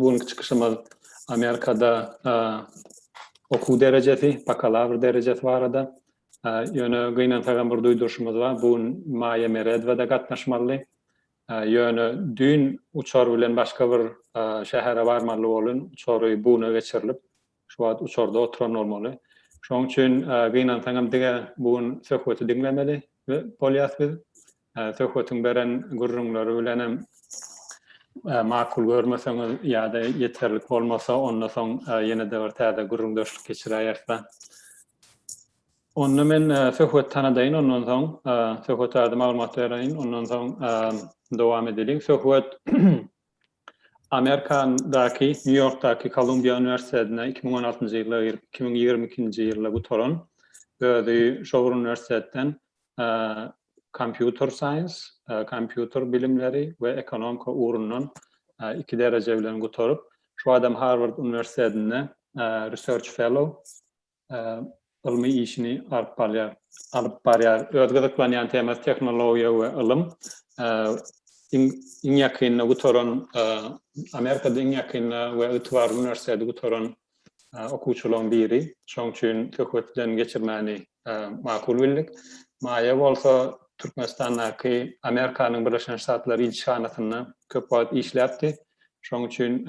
Bugünkü çıkışımız Amerika'da okul derecesi, bakalavr derecesi var ada. Yönü gıynan tagan bir duyduruşumuz var. Bu Maya Meredve'de katnaşmalı. Yönü dün uçor bilen başka bir şehre varmalı olun. Uçoru bunu geçirilip şu an uçorda oturan olmalı. Şoň üçin gıynan tagan dige bugün söhbeti dinlemeli ve polyas biz. Söhbetin beren gurrunları bilenem makul görmeseňiz ýa-da ýeterlik bolmasa ondan soň ýene de bir täze gurrundaşlyk geçirýärler. Onu men söhbet tanadaýyn, ondan soň söhbetde maglumat berýän, ondan soň dowam edelim. Söhbet Amerika'daki, New York'taki Columbia Üniversitesi'ne 2016-njy ýyla 2022-nji ýyla gutoran Gözi Şowur Üniversitetinden Computer Science, kompüter bilimleri ve ekonomika uğrundan 2 derece bilen gutorup, şu adam Harvard Üniversitesi'nde Research Fellow ilmi işini alıp barýar. Özgediklenýän temas teknologiýa we ilim. Iň ýakynna gutoran Amerika'da iň ýakynna we ýetwar üniversitede gutoran okuwçylaryň biri. Şoň üçin söhbetden geçirmäni makul bildik. Maya bolsa Türkmenistan'daki Amerika'nın Birleşen Ştatları ilçanatyna köp wagt işläpdi. Şoň üçin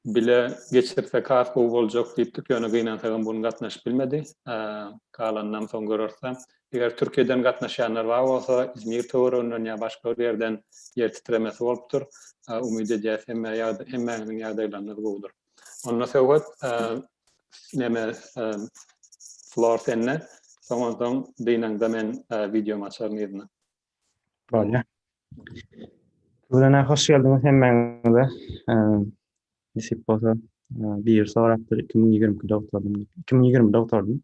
bile geçirse kaat boljak diýipdik. Ýöne gıynan tagan bunu gatnaşyp bilmedi. Kalandan soň görürsem, eger Türkiýeden gatnaşanlar bar bolsa, İzmir töwerenden ýa başga bir ýerden ýer titremesi bolupdyr. Umyt edýäs hemmäniň ýagdaýlaryny bowdur. Ondan söhbet neme Flor senne. Soňdan diýnäňde men video açarmyydym. Bolýar. Bularna hoş geldiňiz hemmäňize. Disip bolsa bir soraktır 2020 doktorluk. 2020 doktorluk.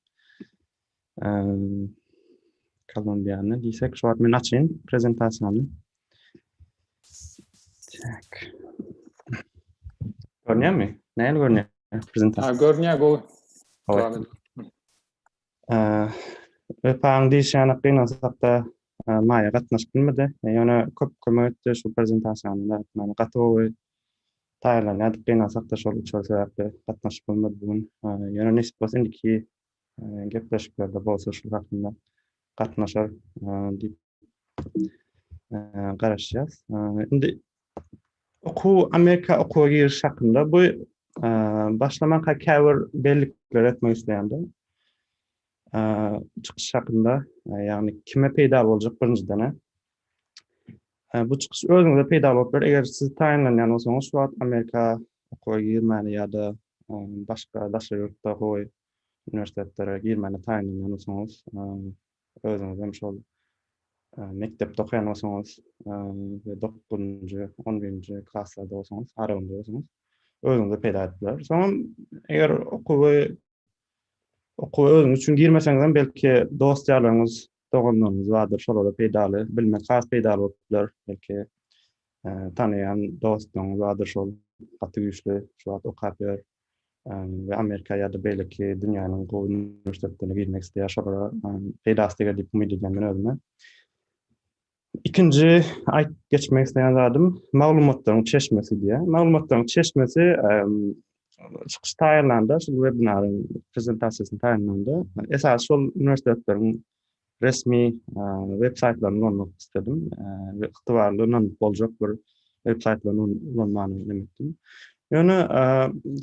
Kolumbiýany diýsek, şu men açyn prezentasiýany. Tak. Görnýärmi? Näme görnýär prezentasiýa? Görnýär go. Paň diýşäne gynasakda Maya gatnaşyp bilmedi. Ýöne köp kömek etdi şu prezentasiýanyda. Meni gatowy taýýarlanýar gynasakda şol üçin sebäpli gatnaşyp bilmedi bugün. Ýöne nisbat indiki gepleşiklerde bolsa şu hakynda gatnaşar diýip garaşýas. Indi Amerika okuwa giriş hakynda bu başlamakka käbir bellikler etmek isleýändir. Çıkış hakynda, ýagny kime peýda boljak birinciden. Bu çıkış özüňizde peýda bolupdyr. Eger siz taýinlanýan bolsaňyz, şu wagt Amerika okuwa girmäni ýa-da başga daşa ýurtda goý üniversitetlere girmäni taýinlanýan bolsaňyz, özüňiz hem şol mektepde okuyan bolsaňyz we 9-njy, 11-nji klasslarda bolsaňyz, aralygynda bolsaňyz, özüňizde peýda etdiler. Soň eger okuwa özüňiz üçin girmeseňiz belki dostýarlaryňyz, doganlaryňyz bardyr, şolara peýdaly, bilmek has peýdaly bolupdylar, belki tanıyan dostlaryňyz bardyr, şol gaty güýçli, şu wagt okap ber we Amerika ýa-da belki dünýäniň gowy üniversitetlerine girmek isleýär, şolara peýdasy diýip umyt edýän men özüme. İkinci geçmek isteyen zadım maglumatlaryň çeşmesi diye. Maglumatlaryň çeşmesi çıkış taýýarlandy, şu webinaryň prezentasiýasyny taýýarlandy. Esas şol üniversitetleriň resmi web saytlaryny ulanyp istedim. We yktybarly boljak bir web saytlaryny ulanmany demetdim. Ýöne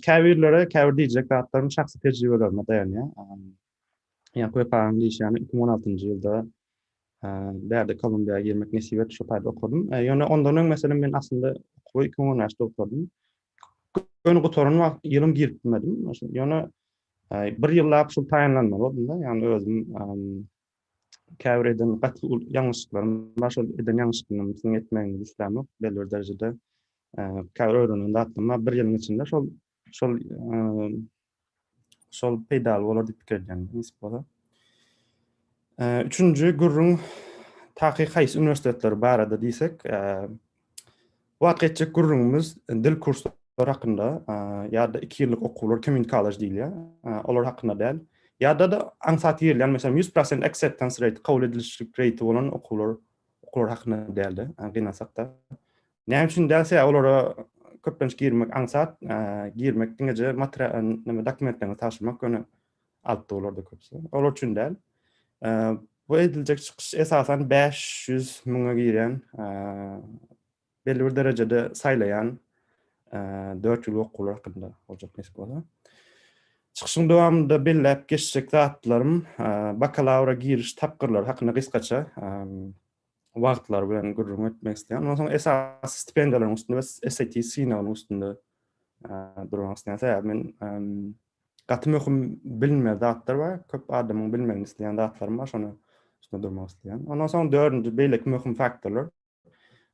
käbirlere käbir diýjek zatlaryň şahsy tejribelerine dayanýar. Ýa-ni köpaň diýýän 2016-njy ýylda berde Kolumbiýa girmek nesip etdi, şu taýda okudum. Ýöne ondan öň meselem men aslında 2010-njy okudum. Öňe gutoran wagt ýylym girip bilmedim. Ýöne bir ýyllap şu taýinlanma boldum da, ýani özüm käbir eden gaty ýalňyşlyklarym, başga eden ýalňyşlyklarymy etmegiňi islämok, belli bir derejede käbir öwrenen datlyma bir ýylyň içinde şol peýdaly bolar diýip pikirlendim. Nisbata. Üçüncü gurrun takyk haýsy üniversitetler barada diýsek, wagt geçjek gurrunumuz dil kurslary hakynda ýa-da 2 ýyllyk okuwlar community college diýilýär. Olar hakynda däl. Ýa-da da ansat ýerler, meselem 100% acceptance rate, kabul edilişlik rate bolan okuwlar hakynda däldi. Gynasakda. Näme üçin dälse olara köplenç girmek ansat, girmek diňeje material näme dokumentlerini taşymak öňe alyp bolardy köpse. Olar üçin däl. Bu ediljek çykyş esasan 500 000 giren, belli bir derejede saýlayan 4 ýyl okuwlar hakynda boljak nesip bolar. Çykyşyň dowamında belläp geçjek zatlarym bakalavra giriş tapgyrlary hakynda gysgaça wagtlar bilen gurrun etmek isleýän. Ondan soň esas stipendiýalaryň üstünde we SAT synawynyň üstünde durmak isleýän. Men gaty möhüm bilinmeýän zatlar bar, köp adamyň bilmegini isleýän zatlar bar, şonu üstünde durmak isleýän. Ondan soň dördünji beýleki möhüm faktorlar.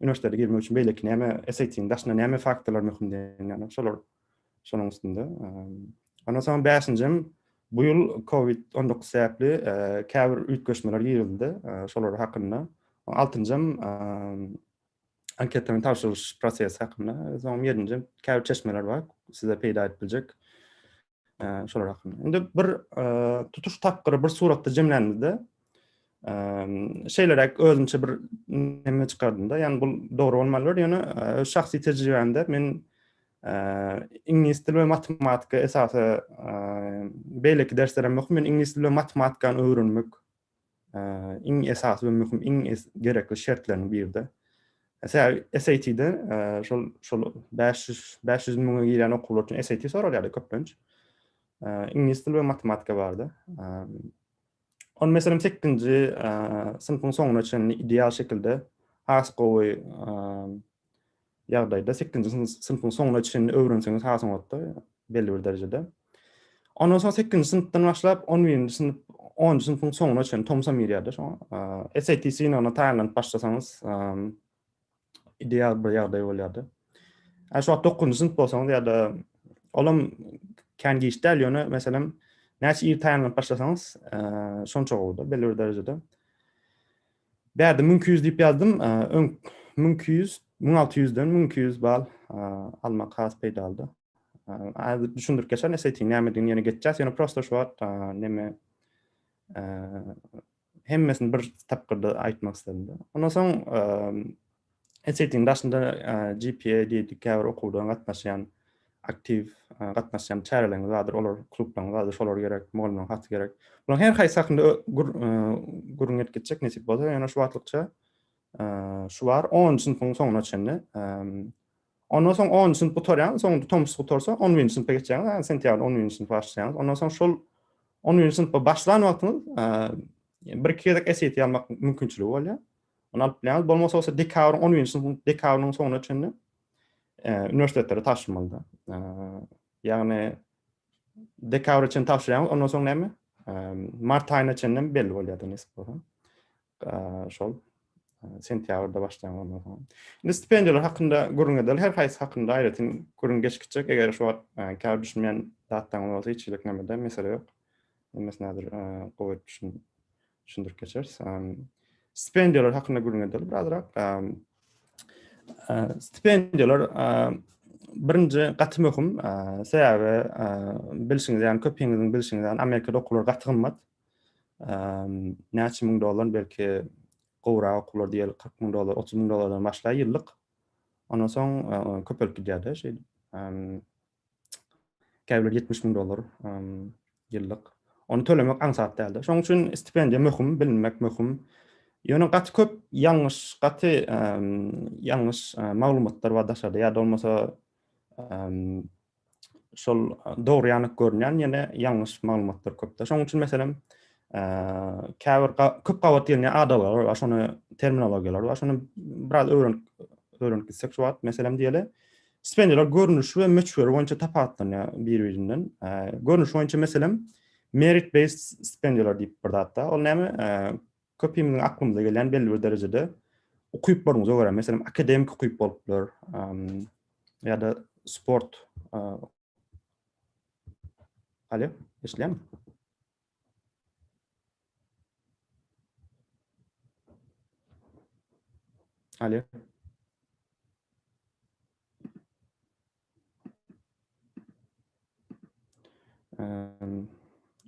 Üniversitede girmek üçin beýleki näme SAT-niň daşynda näme faktorlar möhüm diýen, şonuň üstünde. Ondan soň 5-njim bu ýyl COVID-19 sebäpli käbir üýtgeşmeler girildi, şolar hakynda. 6-njym anketlaryň tapşyryş prosesi hakynda. Soň 7-njim käbir çeşmeler bar, size peýda ediljek. Şolar hakynda. Indi bir tutuş tapgyry bir suratda jemlenmedi. Şeylerek özünçe bir näme çykardym-da, ýani bu dogry bolmaly, ýani şahsy tejribemde men ingilis dili we matematika esasy beýleki derslerem möhüm. Men ingilis dili we matematikany öwrenmek iň esasy we möhüm, iň gerekli şertleriniň biride. SAT-de şol 500 000 giren okuwlar üçin SAT soralýardy köplenç. İngilis dili we matematika bardy. On meselem 8-nji sınıfın soňuna çenli ideal şekilde has gowy ýagdaýda 8-nji sınıfın soňuna çenli öwrenseňiz hasyň boldy belli bir derejede. Ondan soň 8-nji sınıfdan başlap 11-nji sınıf 10-nji sınıfın soňuna çenli tomsam ýerýärdi. SAT synawyna taýlandyp başlasaňyz ideal bir ýagdaý bolýardy. Şu 9-njy sınıf bolsaňyz ýa-da olam kän geçdäl ýöne meselem näçe ýyl taýlandyp başlasaňyz şonça boldy belli bir derejede. Bärde 1200 diýip ýazdym. 1200 1600-den 1200 bal almak has peýda aldy. Düşündirip geçen SAT näme diýen ýene geçjäs, ýene prosto şu wagt näme hemmesini bir tapgyrda aýtmak istedim. Ondan soň SAT-niň daşynda GPA diýip käbir okuwdan gatnaşýan aktiv gatnaşýan çäreleriniz bardyr, olar klublaryň bardyr, şolar gerek, mollanyň haty gerek. Bular her haýsy hakynda gurrun etjek nesip bolsa, ýana şu watlykça şu bar 10-njy sınıfyň soňuna çenli. Ondan soň 10-njy sınıf bitirýän, soňda tomsuz bitirse 11-nji sınıfa geçýän, sentýabr 11-nji sınıfa başlaýan. Ondan soň şol 11-nji sınıfa başlan wagtyňyz bir kere SAT almak mümkinçiligi bolýar. Onu alyp bilýäňiz, bolmasa olsa dekabr 11-nji sınıfyň dekabrnyň soňuna çenli üniversitetlere taşınmalı. Yani dekabr için taşıyan, ondan sonra näme? Mart ayına çenden belli bolýardy nesip bolan. Şol sentýabrda başlayan ondan sonra. Indi stipendiýalar hakynda gurrun edel, her haýsy hakynda aýratyn gurrun geçikçek, eger şu käbir düşmeýän zatdan bolsa hiçlik näme mesele ýok. Mesela nädir gowy düşündirip geçeriz. Stipendiýalar hakynda gurrun edel, birazrak stipendiýalar birinji gaty möhüm, sebäbi bilşiňiz, ýani köpüňiziň bilşiňiz, Amerikada okuwlar gaty gymmat. Näçe ming dollar, belki gowrak okuwlar diýeli $40,000, $30,000 başlaýar ýyllyk. Ondan soň köpelik gidýärdi, şey. Käbirler $70,000 ýyllyk. Onu tölemek ansat däldi. Şoň üçin stipendiýa möhüm, bilinmek möhüm. Ýöne gaty köp ýalňyş maglumatlar bar daşarda, ýa-da bolmasa şol dogry ýanyk görünýän ýene ýalňyş maglumatlar köpde. Şoň üçin meselem käbir köp gawat ýerine adalar, şonu terminologiýalar bar, şonu biraz öwrenip gitsek şu wagt meselem diýeli. Stipendiýalar görnüş we möçber boýunça tapatlanýar bir-birinden. Görnüş boýunça meselem merit based stipendiýalar diýip bir zatda. Ol näme? Köpüňiziň aklymyza gelen belli bir derejede okuyup barňyza görä, meselem akademik okuyup boluplar, ýa-da sport. Alo, eşitleýärmi? Alo.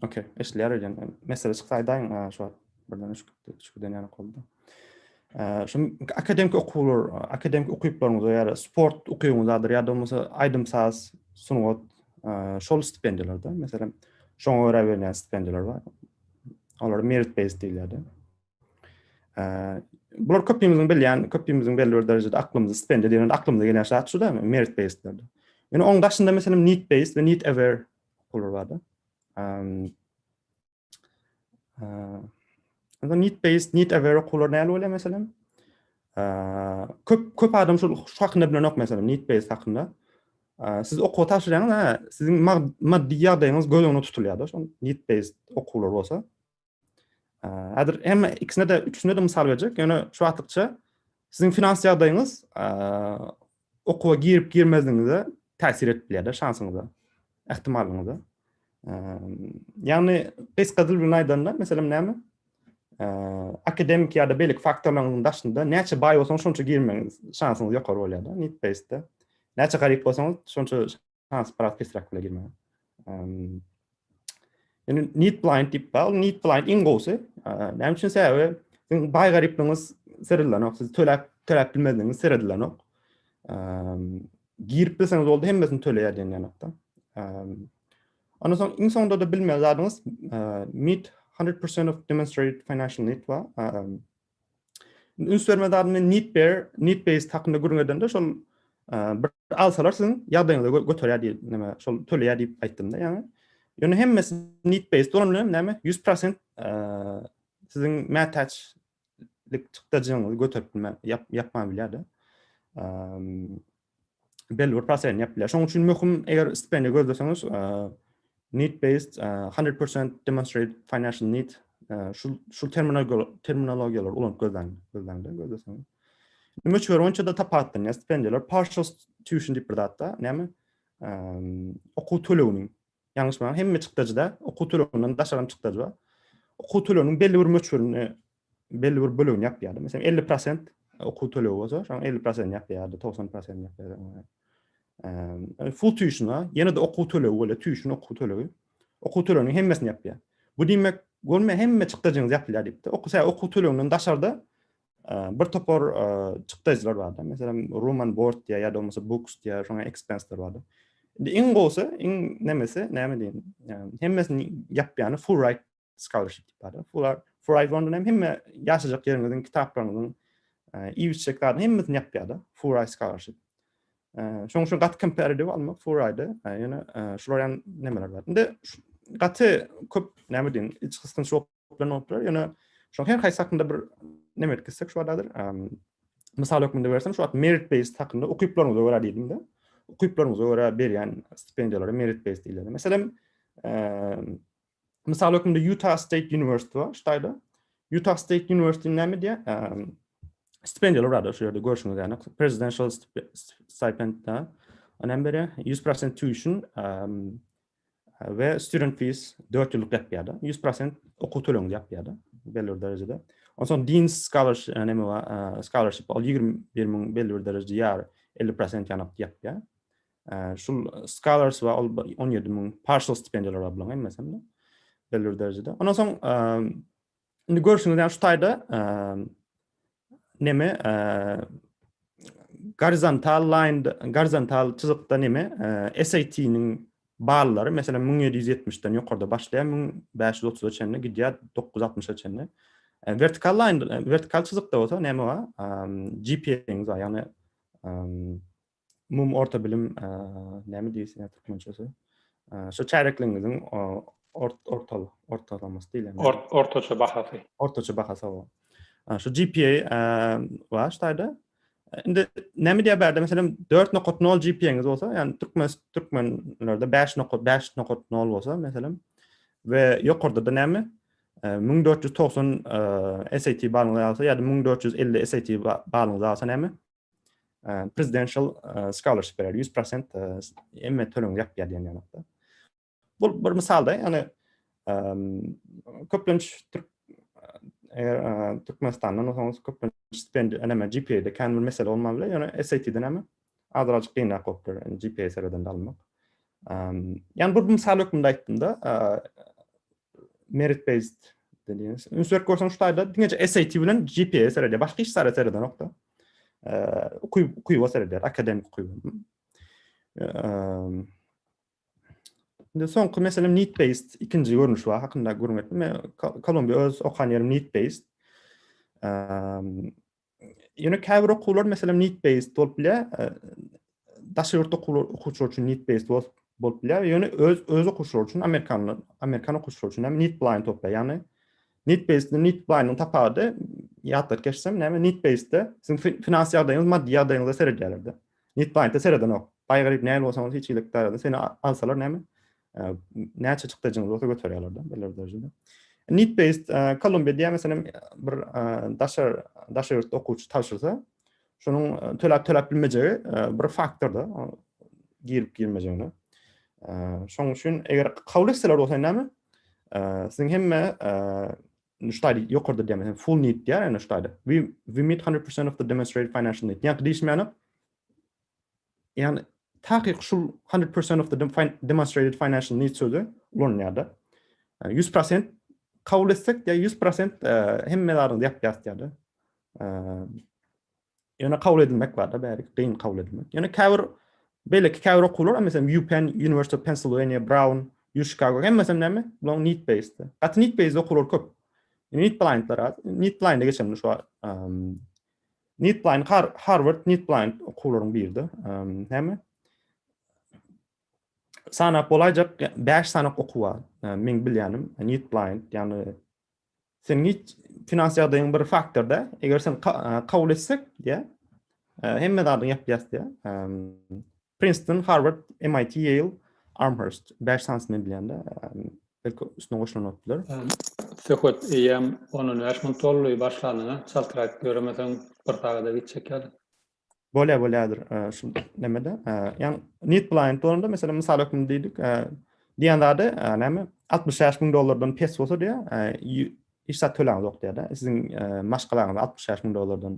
Okay, eşitleýär ýa-da mesele çyksaýdan şu birden üçgeden ýany goldy. Şu akademik okuyuplaryňyz ýa-da sport okuýuňyzdadyr ýa-da bolmasa aýdymsaz sunugat şol stipendiýalarda meselem şoňa görä berilen stipendiýalar bar. Olar merit based diýilýär. Bular köpüýümiziň belli bir derejede aklymyzy stipendiýa diýen aklymyza gelen şart şu da merit based. Ýöne oň daşynda meselem need based we need aware okular bar da. Need based, need aware okular näle bolýar meselem? Köp adam şu hakynda bilen ok meselem need based hakynda. Siz okuw taşıraňyz, siziň maddi ýagdaýyňyz gözüňde tutulýar da, şol need based okuwlar bolsa. Häzir hem ikisine de üçüne de mysal berjek. Ýöne şu wagtykça siziň finans ýagdaýyňyz okuwa girip girmezligiňize täsir edip bilýär da şansyňyza, ähtimalyňyza. Ýagny pesgadil bir aýdanda meselem näme? Akademik ýa-da belik faktorlaryň daşynda näçe baý bolsaň şonça girmeňiz şansyňyz ýokary bolýar da need based'de. Näçe garyp bolsaňyz şonça şans parat kesrak bile girmeň. Yani need blind tip bal, need blind ingosy. Näme üçin sebäbi baý garyplygyňyz serilenok, siz töläp bilmediňiz serilenok. Girip bilseňiz boldy hemmesini töleýär diýen ýanakda. Ondan soň iň soňda da bilmeýän zadyňyz meet 100% of demonstrated financial need bar. Ünsverme zadyny need based hakynda görüňeden şol bir alsalar siziň ýagdaýyňyzy götürýär diýip näme şol töleýär diýip aýtdym da ýani. Ýöne hemmesi need based bolan bilen näme 100% siziň mätäçlik çykdyjyňyzy götürip ýapma bilýär da. Belli bir prosent ýap bilýär. Şoň üçin möhüm eger stipendiýa gözleseňiz need based 100% demonstrated financial need şu terminologiyalar ulanıp gözleseňiz. Nime üçin onça da tapatdan ýa stipendiýalar partial tuition diýip bir zatda näme okuw töleginiň ýalňyş bilmän hemme çykdyjyda okuw töleginiň daşaran çykdyjy bar. Okuw töleginiň belli bir möçberini belli bir bölegini ýapýar. Meselem 50% okuw tölegi bolsa, şoň 50% ýapýar, 90% ýapýar. Full tuition ýene de okuw tölegi bolýar, tuition okuw tölegi. Okuw töleginiň hemmesini ýapýar. Bu diýmek görme hemme çykdyjyňyz ýapylýar diýipdi. Okuw töleginiň daşarda bir topar çykdyjlar bar da. Meselem room and board diýär ýa-da bolmasa books diýär, şoňa expenseler bar da. Iň bolsa, iň nämesi, näme diýin? Hemmesini ýapýany full ride scholarship bar da. Full ride wonder hemme ýaşajak ýeriňizin kitaplarynyň iýitçeklerini hemmesini ýapýar da. Full ride scholarship. Şoň gat comparative almak full ride, ýöne şolaryň nämeler bar. Inde gaty köp näme diýin? Iç kysgyn şoplan oplar, ýöne şoň her haýsy hakynda bir näme etkisek şu adadyr. Mysal ökmünde bersem şu merit based hakynda okuyuplaryňyza görä diýdim de. Okuyuplaryňyza görä berýän stipendiýalary merit based diýilýär. Meselem mysal ökmünde Utah State University bar, ştaýda. Utah State University näme diýär? Stipendiýalar bar da şu ýerde görüşiňiz ýa-ni presidential stipend da. Onan beri 100% tuition ve student fees 4 ýyllyk ýapýar da. 100% okuw tölegiňiz ýapýar da belli bir derejede. Ondan soň Dean's Scholarship näme bar? Scholarship al 21.000 belli bir derejede ýar 50% ýanyp ýapýar. Şul scholars bar 17.000 partial stipendiýalar bar bilen emesem de belli bir derejede. Ondan soň indi görüşiňiz ýa-ni şu taýda näme horizontal çyzykda näme SAT'niň ballary meselem 1770'den ýokarda başlaýan 1530'a çenle gidýär 960'a çenle. Vertikal çyzykda bolsa näme bar? GPA'ňyz bar, ýani mum orta bilim näme diýsen türkmençesi? Şu çärekliňiziň ortalamasy diýilýär. Ortaça bahasy. Ortaça bahasy bar. Şu GPA var ştaýda. Indi näme diýär berde meselem 4.0 GPA'ňyz bolsa, ýani türkmenlerde 5.0 bolsa meselem we ýokarda da näme 1490 SAT balyny alsa ýa-da 1450 SAT balyny alsa näme presidential scholarship berer 100% emme tölegiň ýapýar diýen ýanakda. Bu bir misalda ýani köplenç Türkmenistan'dan olsanız köplenç stipendiýa näme GPA'de kendi bir mesele olmaly, ýani SAT'de näme azraçyk gynap bolupdyr, GPA sereden almak. Ýani bu misal ökmünde aýtdym da merit based dediğiniz. Ünsürk görsen şutayda dinece SAT bilen GPA serede başka iş serede nokta. Okuyu serede akademik okuyu. Indi soňky meselem need based ikinji görnüş var hakynda görmek. Men Kolumbiya öz okan yerim need based. Ýöne käbir okuwlar meselem need based bolup bile daşyurt okuwçylar üçin need based bolup bile ýöne öz okuwçylar üçin Amerikan okuwçylar üçin hem need blind topla. Ýani need based need blind'ın tapady ýatlar geçsem näme need based'de siz finansiýal ýadyňyz maddi ýadyňyzda seredýärdi. Need blind'da sereden ok. Baýgaryp näme bolsaňyz hiç ýylykda seni alsalar näme näçe çykdyjyňyz bolsa götürýärler beler derejede. Need based Kolumbiýada meselem bir daşyrt okuwçy taşyrsa şonuň tölep bilmejegi bir faktorda girip girmejegini. Şoň üçin eger kabul etseler bolsa näme siziň hemme şutaydy ýokarda diýmem full need diýär ýani şutaydy. We meet 100% of the demonstrated financial need. Ýani diýişmäni ýani takyk şul 100% of the demonstrated financial need sözü ulanýardy. 100% kabul etsek ýa 100% hemmelerini ýapýardy. Ýöne kabul edilmek bar da bäri gyn kabul edilmek. Ýöne käbir okuwlar meselem UPenn, University of Pennsylvania, Brown, Chicago hemmesem näme? Bular need based. Gat need based okuwlar köp. Need blind'lar az. Need blind'e geçelim şu need blind Harvard need blind okuwlaryň birdi. Näme? Sanap bolajak 5 sanap okuwa men bilýänim need blind ýani sen hiç finansiýal ýadyň bir faktorda eger sen kabul etsek ýa hemme dadyň ýapýasdy ýa Princeton, Harvard, MIT, Yale, Amherst 5 sans men bilýände belki üstüne goşulanatdylar. Söhbet eýem onun ýaşmyn tolluy başlanyna çaltyrak göremesen bir tagada geçecek. Bolýadyr şu nämede ýani need blind bolanda mesela mysal öküm diýdik diýendäde näme $60,000 pes bolsa diýe işsat tölen yok diýär. Siziň maşgalaryňyz $60,000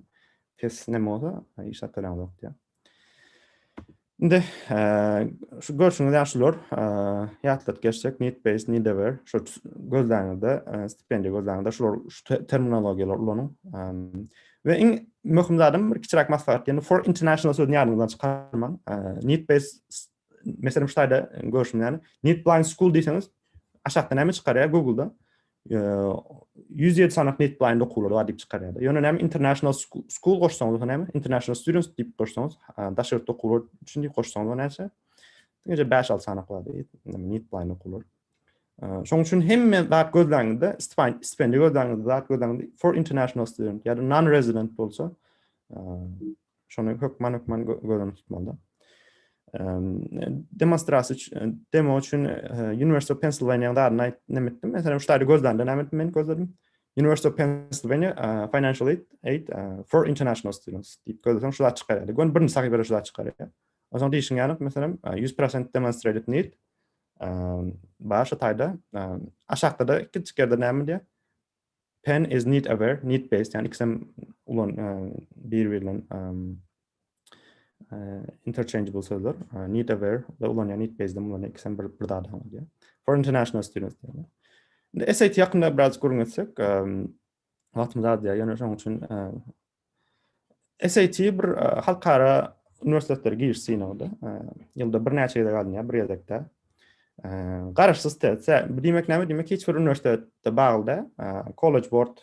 pes näme bolsa işsat tölen yok diýär. Indi şu görüşüňiz ýaşylar ýatlat geçsek need based need aware şu gözlerinde stipendiýa gözlerinde şu terminologiýalar ulanyň ve en möhüm zadym bir kiçirak maslahat ýani for international sözüni ýadyndan çykarman. Need based meselem şuýda görüşüm ýani need blind school diýseniz aşağıda näme çykarýar Google'da 107 sanak need blind okuwlar var diýip çykarýar. Ýöne näme international school goşsaňyz näme international students diýip goşsaňyz daşyrt okuwlar üçin diýip goşsaňyz näçe diňe 5-6 sanak bar diýip need blind okuwlar. Şoň üçin hemme zat gözlerinde stipendiýa gözlerinde zat gözlerinde for international student ýa-da non-resident bolsa şonu hökman gözden tutmalı. Demo üçün University of Pennsylvania'da nämetdim. Mesela şuýda gözlerinde nämetdim men gözledim. University of Pennsylvania financial aid for international students diýip gözledim şular çykarýar. Gon birini sahypara şular çykarýar. O zaman diýişiň ýany mesela 100% demonstrated need başa taýda aşağıda da kiçikerde näme diýär? Penn is need aware, need based yani ikisem ulan bir-birinden interchangeable sözler. Need aware da ulan yani need based ulan ikisem bir daha diýär. For international students diýär. SAT ýakynda biraz görüňetsek wagtymyz az diýär. Ýöne şoň üçin SAT bir halkara üniversitetlere giriş synawda ýylda bir näçe ýylda galdy, bir ýerdekde. Garaşsyz tetse, diýmek näme? Diýmek hiç bir üniversitede bagylda College Board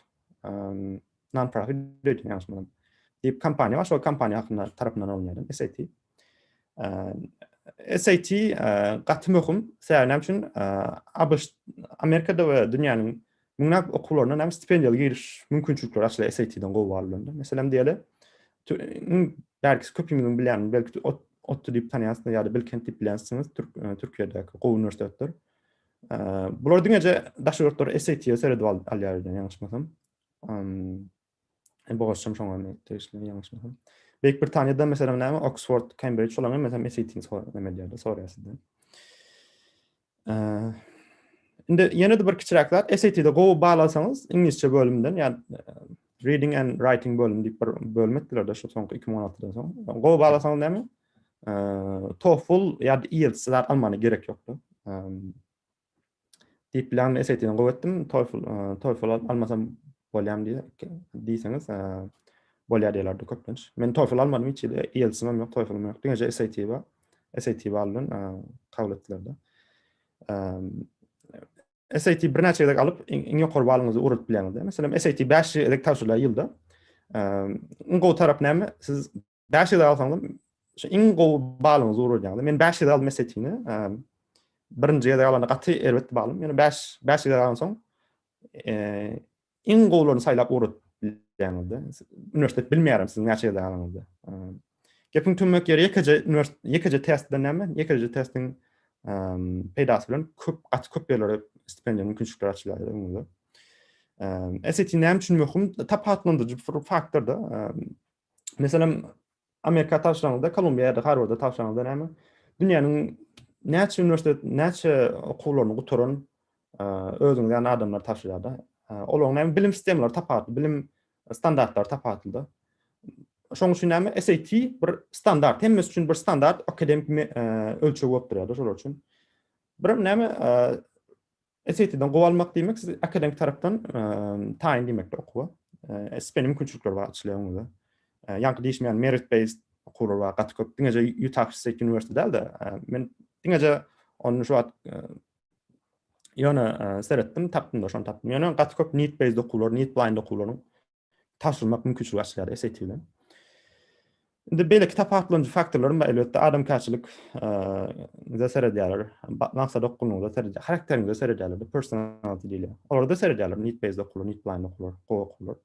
non-profit diýýär. Diýip kampaniýa var, şol kampaniýa hakynda tarapyndan alınýar SAT. SAT gaty möhüm säňem üçin Amerikada we dünýäniň müňäp okuwlaryna näme stipendiýaly giriş mümkinçilikleri açyla SAT-den gowy alındy. Meselem diýeli belki köpüňiziň bilýän, belki Otto diýip tanýarsynız ýa-da Bilkent diýip bilýänsiniz Türkiýedäki gowy üniversitetler. Bular diňeje daşyurtlar SAT-ýe seredip alýar ýa-da ýalňyşmasam. Bu goşsam şoňa teşkil ýalňyşmasam. Belki Britaniýada meselem näme Oxford, Cambridge şolar meselem SAT-ni näme diýerler, soraýarsyz. Indi ýene de bir kiçirak zat SAT-de gowy baglasaňyz ingilisçe bölümden ýa reading and writing bölüm diýip bir bölüm etdiler da şu soňky 2016-dan soň. Gowy baglasaňyz näme? TOEFL ýa-da IELTS almany gerek ýokdy. deyip bilen SAT'den goýatdym, TOEFL almasam bolýam diýseniz, bolýar diýerlerdi köplenç. Men TOEFL almadym hiç, IELTS'im ýok, TOEFL'im ýok. Diňeje SAT bar. SAT alyn, kabul etdiler-de. SAT bir näçe ýylda alyp, iň ýokary balyňyzy urup bilýäňiz. Meselem SAT 5 ýylda tapşyrlar ýylda. Gowy tarap näme? Siz 5 ýylda alsaňyz, şu iň gowy balyňyzy urýardyňyz. Men 5 ýylda aldım SAT-ni. Birinji ýylda alanda gaty elbetde balym. Yani 5 ýylda alsaň, iň gowlaryny saýlap urup bilýäňiz. Üniversitet bilmeýärim siz näçe ýylda alanyňyzda. Gepin tümmek ýeri ýekece testden näme? Ýekece testiň peýdasy bilen köp ýerlere stipendiýa mümkinçilikler açylýar. SAT näme üçin möhüm? Tapatlandyryjy bir faktorda. Meselem Amerika tapşyrygyňda, Kolumbiýada, Harvardda tapşyrygyňda näme? Dünýäniň näçe üniversitet, näçe okulary guturan özüňiz ýany adamlar tapşyrýar. Olaryň näme bilim sistemleri tapatly, bilim standartlary tapatly. Şoň üçin näme SAT bir standart, hemmes üçin bir standart akademik ölçüg bolup durýar şol üçin. Bir näme SAT-den gowy almak diýmek, siz akademik tarapdan taýin diýmekdir okuwa. Stipendiýa mümkinçilikler bar açylýar. Ýa-ni diýişmeýän merit based okuwlar bar, gaty köp. Diňeje Utah State University däldi. Men diňeje onu şu wagt ýöne seretdim, tapdym da, şonu tapdym. Ýöne gaty köp need based okuwlar, need blind okuwlaryň tapşyrmak mümkinçiligi açylýar SAT bilen. Indi böyle tapatlanjy faktorlaryň elbetde adamkaçylyk seredýärler. Maksat okunuňda seredýär, karakteriňde seredýärler, personality diýilýär. Olar da seredýärler, need based okuwlar, need blind okuwlar, okuwlar.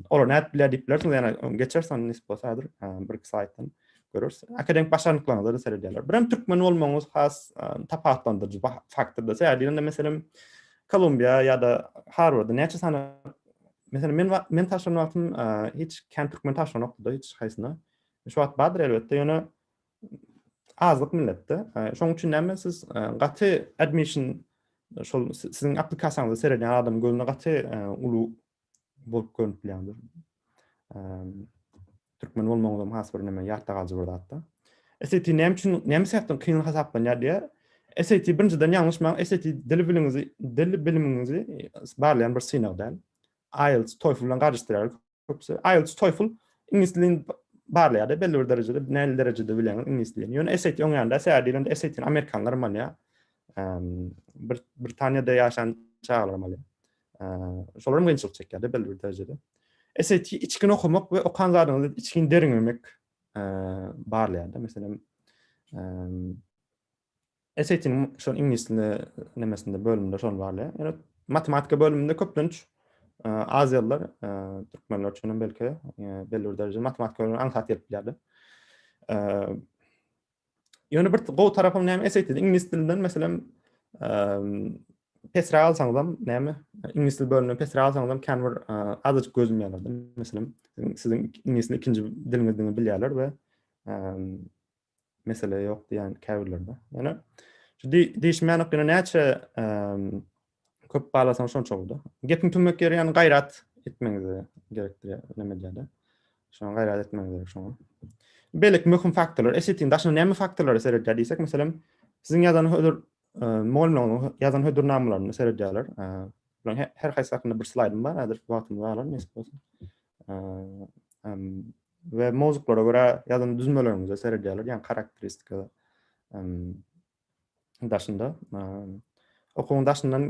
Olar näet bilýär diýipler, ýani geçersen nisp bolsadyr, bir saytdan görürsiz. Akademik başaryklarynda da seredýärler. Biram türkmen bolmagyňyz has tapatlandyryjy faktorda. Seredýärinde meselem Kolumbiýa ýa-da Harvardda näçe sana mesela men taşlanmaktım hiç kent türkmen taşlanmakda hiç haýsyna. Şu wagt badyr elbetde ýöne azlyk milletde. Şoň üçin näme siz gaty admission şol siziň applikasiýanyňyzda seredýän adam gönüne gaty ulu bolup görünüp bilýändir. Türkmen bolmagyňyzdan has bir näme ýatda galyjy bir zatda. SAT näme üçin näme sebäpden kynlyk hasaplanýar diýe. SAT birinciden ýalňyşmaň SAT dil bilimiňizi barlayan bir synaw däl. IELTS, TOEFL bilen garşystyrar. IELTS, TOEFL ingilis dilini barlaýar, belli bir derejede, näme derejede bilýän ingilis dilini. Ýöne SAT oňanda seredýärinde SAT Amerikanlar malya, Britaniýada ýaşan çağlar malya. Şolar münçik çekýär belli bir derejede. SAT içkin okumak we okan zadyňyzy içkin deriňlemek barlaýar. Meselem SAT'nin şol ingilis dilini nemesinde bölümde şol barlaýar. Ýöne matematika bölümünde köplenç Aziyalılar, Türkmenler üçin belki belli bir derejede matematik bölümini aňsat edip bilýärdi. Ýöne bir gowy tarapym näme SAT'de ingilis dilinden meselem pesra alsaňyzam näme ingilis dil bölümini pesra alsaňyzam kan bir azyk gözüm ýalardy. Meselem siziň ingilis ikinji diliniňizdi bilýärler we mesele ýok diýen käbirlerde. Ýöne şu diýişmänik ýöne näçe köp bağlasan şonça boldy. Gepin tümmek ýeri ýani gaýrat etmeňiz gerekdir näme diýerde. Şoň gaýrat etmeňiz gerek şoň. Belki möhüm faktorlar, SAT'in daşyna näme faktorlary seredýär diýsek, meselem siziň ýazan hödür molumlaryň ýazan hödür namlaryny seredýärler. Bulan her haýsy hakynda bir slaydym bar, häzir wagtym bar, nesip bolsa. We mowzuklara görä ýazan düzmelerini seredýärler, ýani karakteristikalar daşynda. Okuwun daşyndan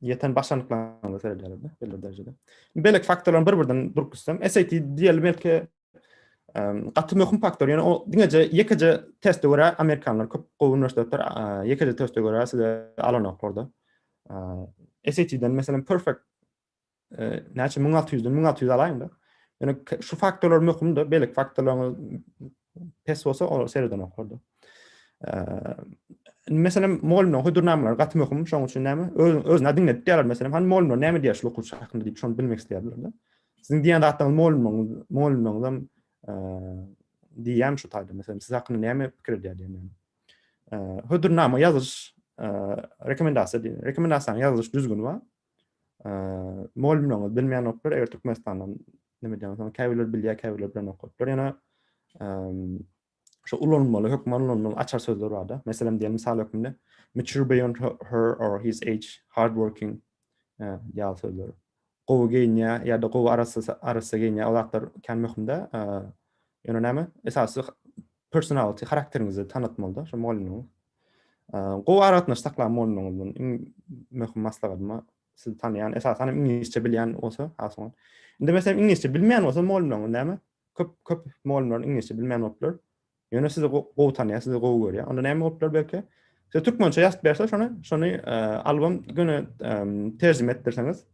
ýeten başlanyklarynda seredýärler, belli derejede. Belek faktorlaryň bir-birinden durgutsam, SAT diýeli belki gaty möhüm faktor, ýani o diňeje ýekije teste görä Amerikanlar köp gowy üniversitetler ýekije teste görä size alanyk orada. SAT'den meselem perfect näçe 1600'den 1600 alaýyn da. Ýani şu faktorlar möhümdi, belek faktorlaryň pes bolsa o sereden okurda. Meselem molumlaryň hödürnamalar gaty möhüm, şoň üçin näme? Özüne diňlep diýerler meselem, hani molumlar näme diýär şu okuwçy hakynda diýip şonu bilmek isleýärler da. Siziň diýen zatdan molumlaryň diýýän şu taýda meselem siz hakynda näme pikir edýär diýen. Hödürnama ýazyş rekomendasiýa ýazyş düzgün we molumlaryň bilmeýän oklar eger Türkmenistandan näme diýýär, käbirler bilýär, käbirler bilen okuwlar. Ýani şu ulanmalı, hükmen ulanmalı açar sözler var da. Mesela diyelim misal hükmünde mature beyond her or his age, hardworking diye sözler. Gowu geýnýä ýa-da gowu arasy geýnýä olatlar kän hükmünde ýöne näme? Esasy personality, karakterinizi tanıtmalı da. Şu molunu. Gowu aratna saklan molunu. Möhüm maslahatyma siz tanıyan, esasen İngilizce bilýän bolsa, hasyň. Indi mesela İngilizce bilmeýän bolsa molunu näme? Köp molunlar İngilizce bilmeýän boluplar. Ýöne sizi gowu tanıýar, sizi gowu görýär. Onda näme boluplar belki? Siz türkmençe ýazyp berse şonu albüm güne terjime etdirseňiz,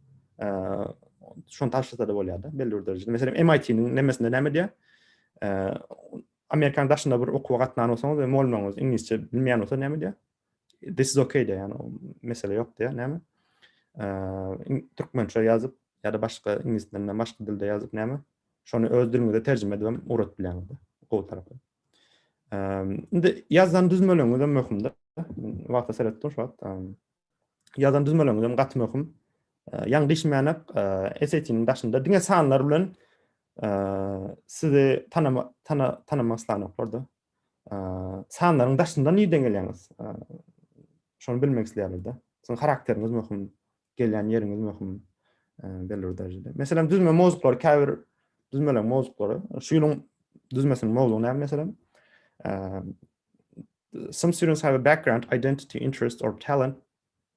şonu taşlasa da bolýar da belli bir derejede. Mesela MIT'nin nemesinde näme diýär? Amerikan daşynda bir okuwa gatnan bolsaňyz we molunňyz İngilizce bilmeýän bolsa näme diýär? This is okay diýär, ýani mesele ýok diýär, näme? Türkmençe ýazyp ýa-da başga ingilis dilinden başga dilde ýazyp näme? Şonu öz dilimiňizde terjime edip urat bilýär da gowy tarapy. Indi ýazdan düzmeleňiz hem möhüm da. Wagta seretdim şu wagt. Ýazdan düzmeleňiz hem gatmy möhüm. Ýa-ni diýişmänep SAT-niň daşynda diňe sanlar bilen sizi tanımaslan oklardı. Sanlaryň daşynda niden gelýäňiz? Şonu bilmek isleýärler. Sizin karakteriniz möhüm, gelýän ýeriňiz möhüm belli bir derejede. Mesela düzme mowzuklar, käbir düzmeleň mowzuklary, şu ýylyň düzmesiniň mowzugy näme mesela? Some students have a background, identity, interest, or talent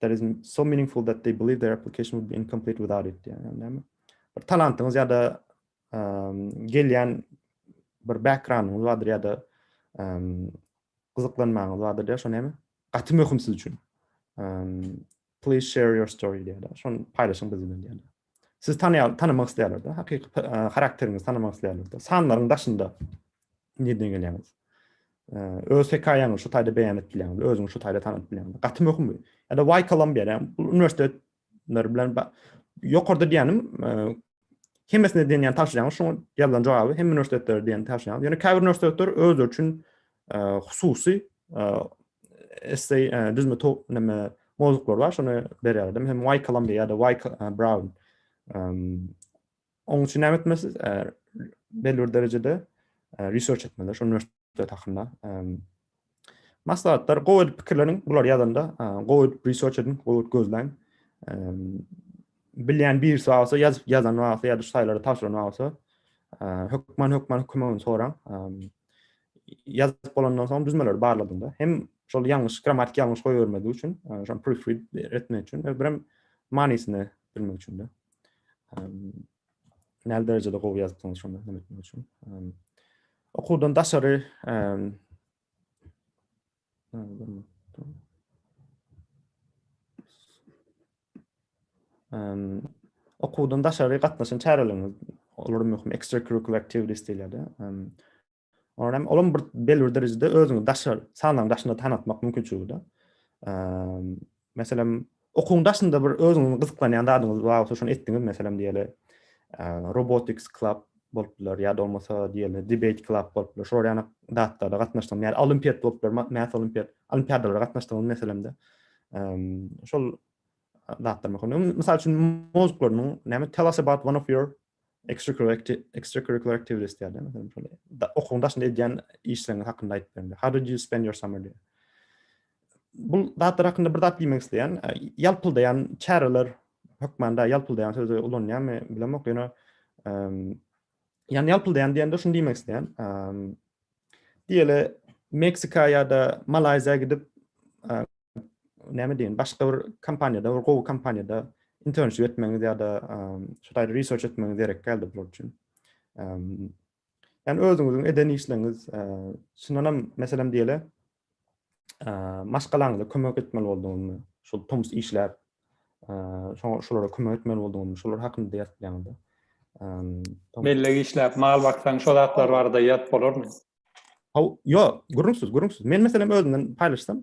that is so meaningful that they believe their application would be incomplete without it. Yani, bir talentyňyz ýa-da gelýän bir backgroundyňyz bardyr ýa-da gyzyklanmagyňyz bardyr diýär, şo näme? Gaty möhüm siz üçin. Please share your story diýär. Şonu paýlaşyň biz bilen diýär. Siz tanımak isleýärler da, hakyky karakterinizi tanımak isleýärler da. Sanlaryň daşynda neden gelýäňiz? Öz hekaýaňyzy şu taýda beýan etdiňiz, özüňi şu taýda tanıtyp bilýäňiz. Gaty möhüm bu. Ya da Y Columbia üniversiteler bilen ýokarda diýenim, hemmesine diýen taşýan, şoň ýazylan jogaby hem üniversitetler diýen taşýan. Ýani käbir üniversitetler öz üçin hususy essay düzme näme mowzuklar bar, şonu berýärdim. Hem Y Columbia ýa-da Y Brown. Onuň üçin näme etmesiz? Belli bir derejede research etmeler, şu üniversitet hakkında. Maslahatlar, gowy pikirleriň bular ýazanda, gowy research edin, gowy gözläň. Bilýän bir soýsa ýazan wagty ýa-da şaýlary taşyran wagty, hökmen soran. Ýazyp bolandan soň düzmeler barladym da. Hem şol ýalňyş grammatik ýalňyş goýbermedi üçin, şol proofread etmek üçin, hem manysyny bilmek üçin de. Näme derejede gowy ýazypsyňyz şonu demek üçin. Okudan daşary okudan daşary gatnaşan çäreleňiz, olar möhüm extracurricular activities diýilýär. Olam bir belli bir derejede özüňi daşar, sanlaryň daşynda tanıtmak mümkinçiligi de. Meselem okuň daşynda bir özüňiz gyzyklanýan dadyňyz bar, şonu etdiňiz, meselem diýeli robotics club boluplar ýa-da bolmasa diýeli debate club boluplar. Şol ýany datlarda gatnaşdym. Ýani olimpiad boluplar, math olimpiadalara gatnaşdym meselemde. Şol datlar möhüm. Mysal üçin mowzuklaryň näme? Tell us about one of your extracurricular activities diýär. Meselem şol okuň daşynda edýän işleriň hakynda aýdyp berdi. How did you spend your summer diýär. Bu datlar hakynda bir dat diýmek isleýän, ýalpyldaýan çäreler hökmende ýalpyldaýan sözü ulanýarmy bilemok. Yani ýalpyldaýan diýende şunu diýmek isleýän. Diýeli Meksika ýa-da Malayziýa gidip näme diýen, başga bir kompaniýada, bir gowy kompaniýada internship etmeňiz ýa-da şu taýda research etmeňiz gerek geldi bular üçin. Yani özüňiziň eden işleriňiz, şundan meselem diýeli, maşgalaňyza kömek etmeli bolduğuny, şol tomus işler, şolara kömek etmeli bolduğuny, şolar hakynda ýazyp ýa-da. Belli işläp mal baksaň şol atlar barda ýat bolarmy? Yo, gürrüňsiz. Men meselem özümden paýlaşsam,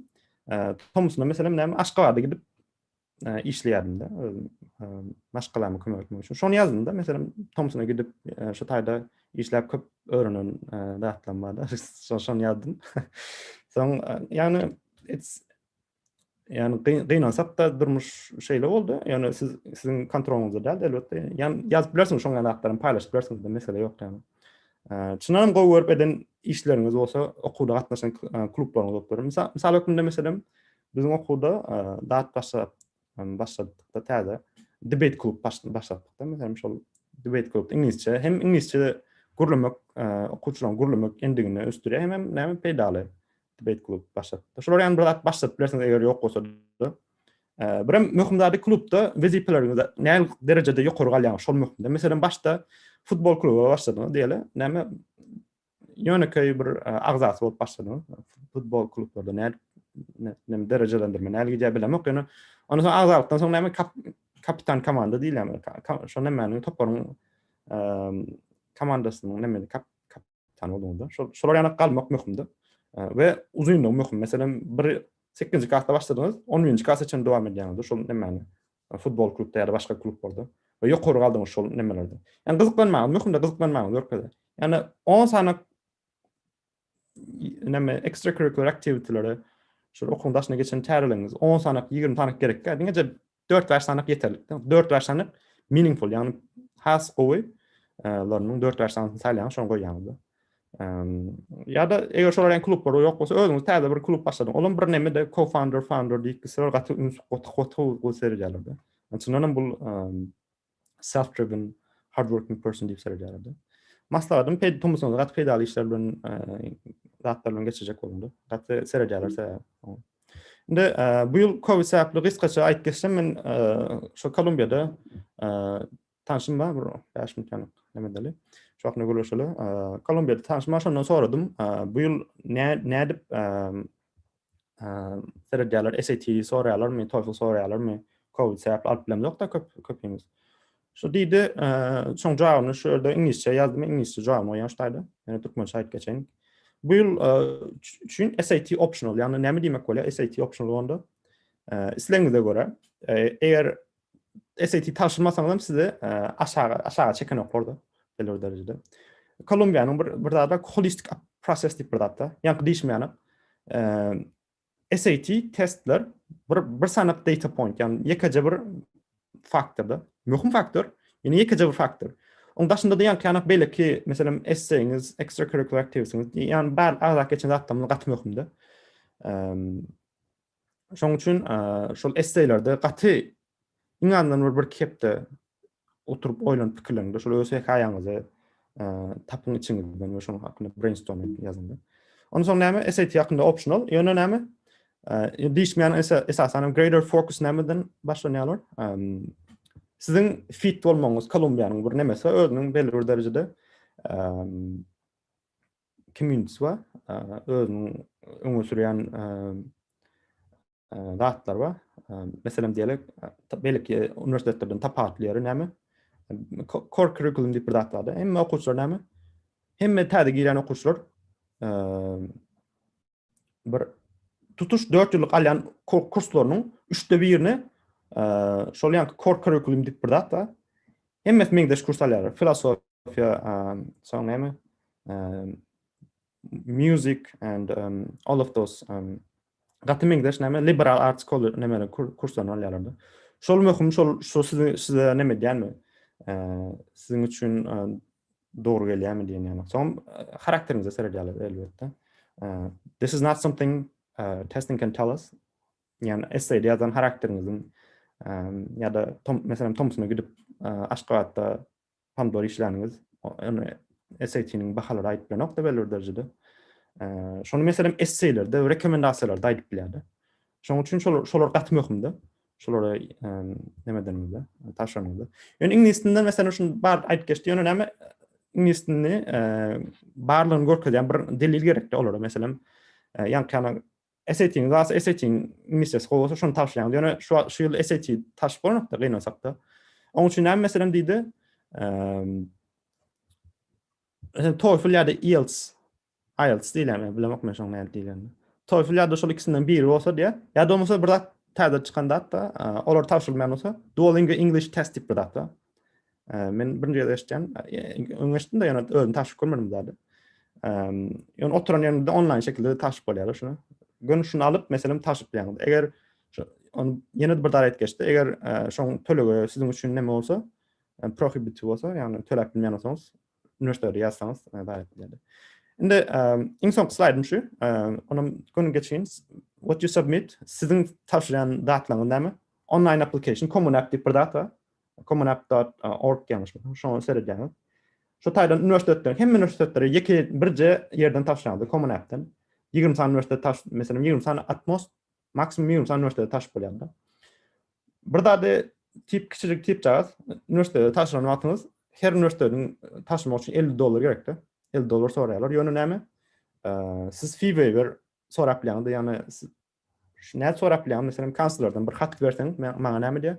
Tomusna meselem näme Aşgabatda gidip işleýärdim de, maşgalamy kömek etmek üçin. Şonu ýazdym da, meselem Tomusna gidip şu taýda işläp köp öğrenen datlar barda. Şonu ýazdym. Soň ýani yani gynansak da durmuş şeyle oldu. Yani sizin kontrolünüzde değil elbette. Yani yazıp bilersiňiz şoňa datlaryny paýlaşyp bilersiňiz de mesele ýok yani. Çınarım gowy eden işleriniz olsa okuwda gatnaşan klublaryňyz bolup ber. Misal ökünde meselem bizim okuwda dat başladıkda täze debate klub başladıkda meselem şol debate klub inglizçe hem inglizçe gurlamak okuwçylaryň gurlamak endigini östürýär hem näme pedaly debate klub başladıkda. Şolar ýani bir zat başladyp bilersiňiz eger ýok bolsa da. Bir möhüm zady klubda wezipeleriňiz näme derejede ýokary galýan şol möhümde. Meselem başda futbol klubu başladyňyz diýeli. Näme ýöneköy bir agzasy bolup başladyňyz. Futbol klublarda näme derejelendirme näme gidýär bilemok. Ýöne onu soň agzalykdan soň näme kapitan komanda diýilýär. Şo näme toparyň komandasynyň näme kapitan bolýanda. Şolar ýana galmak möhümdi. Ve uzunlyk möhüm. Meselem 8-nji klasda başladyňyz, 10-njy klasa çen dowam edýäňiz. Şol näme futbol klubda ýa-da başga klublarda ve ýokary galdyňyz şol nämelerde. Ýani gyzyklanmagy, möhümde gyzyklanmagy görkezdi. Ýani 10 sanyk näme extracurricular activity'lere şol okundaşyna geçen täreleriniz 10 sanyk 20 sanyk gerek. Diňe 4 vers sanyk ýeterli. 4 vers sanyk meaningful, ýani has gowy larynyň 4 vers sanyk saýlaýan şoň goýýandy. Ya da eger şolar klub bar ýok bolsa özüňiz täze bir klub başladyň. Olam bir näme de co-founder diýip sir gaty serýärler. Ançyndan bul self-driven hard-working person diýip serýärler. Maslahatym ped Thomas'ın gaty pedaly işler bilen zatlar bilen geçecek bolundy. Gaty serýärler. Indi bu ýyl Covid sebäpli gysgaça aýdyp geçsem men şo Kolumbiýada tanşym bar bir 5 minut näme deli. Şoňa görüşeli. Kolumbiýada tanşma şondan soradym. Bu ýyl nädip serýärler SAT sorýarlarmy, TOEFL sorýarlarmy? Covid sebäpli alyp bilemdi ýok da köpüňiz. Şo diýdi, şoň jogabyny şu ýerde inglizçe ýazdym, inglizçe jogamy ýaşdaýdy. Ýani türkmençe aýdyp geçeň. Bu ýyl üçin SAT optional, ýani näme diýmek bolýar? SAT optional bolanda. Isleňize görä, eger SAT taşymasaňyz sizi aşağı çeken oklardy. Belli derecede. Kolumbiýanyň bir zada holistik proses diýip bir zada. Ýani diýişmeýän SAT testler bir sanap data point, ýani ýekece bir faktorda, möhüm faktor, ýani ýekece bir faktor. Oň daşynda da ýani belki meselem essayňiz, extracurricular activitiesiniz, ýani bar azak geçen zatdan gaty möhümdi. Şoň üçin şol essaylerde gaty iňandan bir kepde oturup oýlanyp pikirleňdi. Şol öz hekaýaňyzy tapyň içiňizden we şoň hakynda brainstorming ýazyndy. Ondan soň näme SAT ýakynda optional, ýöne näme diýişmeýän esasen greater focus nämeden başlanýarlar. Siziň fit bolmaňyz Kolumbiýanyň bir nämesi özüniň belli bir derejede community bar, özüniň öňe sürýän zatlar bar. Meselem diýelik, belki universitetlerden tapatlyary näme core curriculum diýip bir zat bar. Hemme okuwçylar näme? Hemme täze giren okuwçylar bir tutuş 4 ýyllyk alýan kurslarynyň 3/1-ni şol ýa core curriculum diýip bir zat bar. Hemme meňdeş kurs alýar. Filosofiýa, soň näme? Music and all of those gaty meňdeş näme liberal arts college näme kurslaryny alýarlar. Şol möhüm, şol size näme diýärmi? Sizin üçin doğru gelýärmi diýen ýani. Soň karakteriňize serýärler elbetde. This is not something testing can tell us. Ýani essayde ýazan karakteriňiziň ýa-da meselem Thompsona gidip Aşgabatda pandor işläriniz, SAT-niň bahalary aýdyp bilen da belli derejede. Şonu meselem essaylerde, rekomendasiýalarda aýdyp bilýärdi. Şoň üçin şolar gaty möhümdi. Şolara näme taşlanýardy. Ýöne ingliz dilinden meselem şunu bar aýdyp geçdi. Ýöne näme ingliz dilini barlygyny görkezýän bir delil gerekdi olara meselem. Ýani kana SAT-niň inglizçe bolsa şonu taşlaýan. Ýöne şu ýyl SAT taşyp bolanokda gynasakda. Oň üçin näme meselem diýdi? TOEFL ýa-da IELTS diýilýär, bilemok men şoň näme diýilýär. TOEFL ýa-da şol ikisinden biri bolsa diýe. ýa-da bolmasa bir zat täze çykanda da olar taşylmaýan bolsa Duolingo English test diýip bir zat da. Men birinji ýerde eşitdim. Öňeşdim ýa-da özüm taşyp görmedim zady. Ýöne oturan ýerde online şekilde taşyp bolýar şunu. Gönüşini alyp meselem taşyp ýaňyz. Eger onu ýene bir darat geçdi. Eger şoň tölege siziň üçin näme bolsa, prohibitive bolsa, ýani töläp bilmeýän bolsaňyz, üniversitede yazsanız davet edildi. Şimdi en son slaydım şu. Onun günü geçeyim. What you submit, sizin tavsiyen datalarınız ne mi? Online application, Common App diye bir data. commonapp.org yanlış mı? Şu an seyredeceğiniz. Şu taydan üniversiteler, hem üniversiteleri birce yerden tavsiyandı Common App'ten. 20 tane üniversite mesela 20 tane Atmos, maksimum 20 tane üniversite taş bölüyordu. Burada da küçücük tip cihaz, üniversitede taşıran vaktiniz, her üniversitenin taşımak için $50 gerekti. $50 soruyorlar. Yönü ne mi? Siz fee waiver soraplayandı, yani ne soraplayan, mesela kanslerden bir hat verseniz, bana ne mi diye,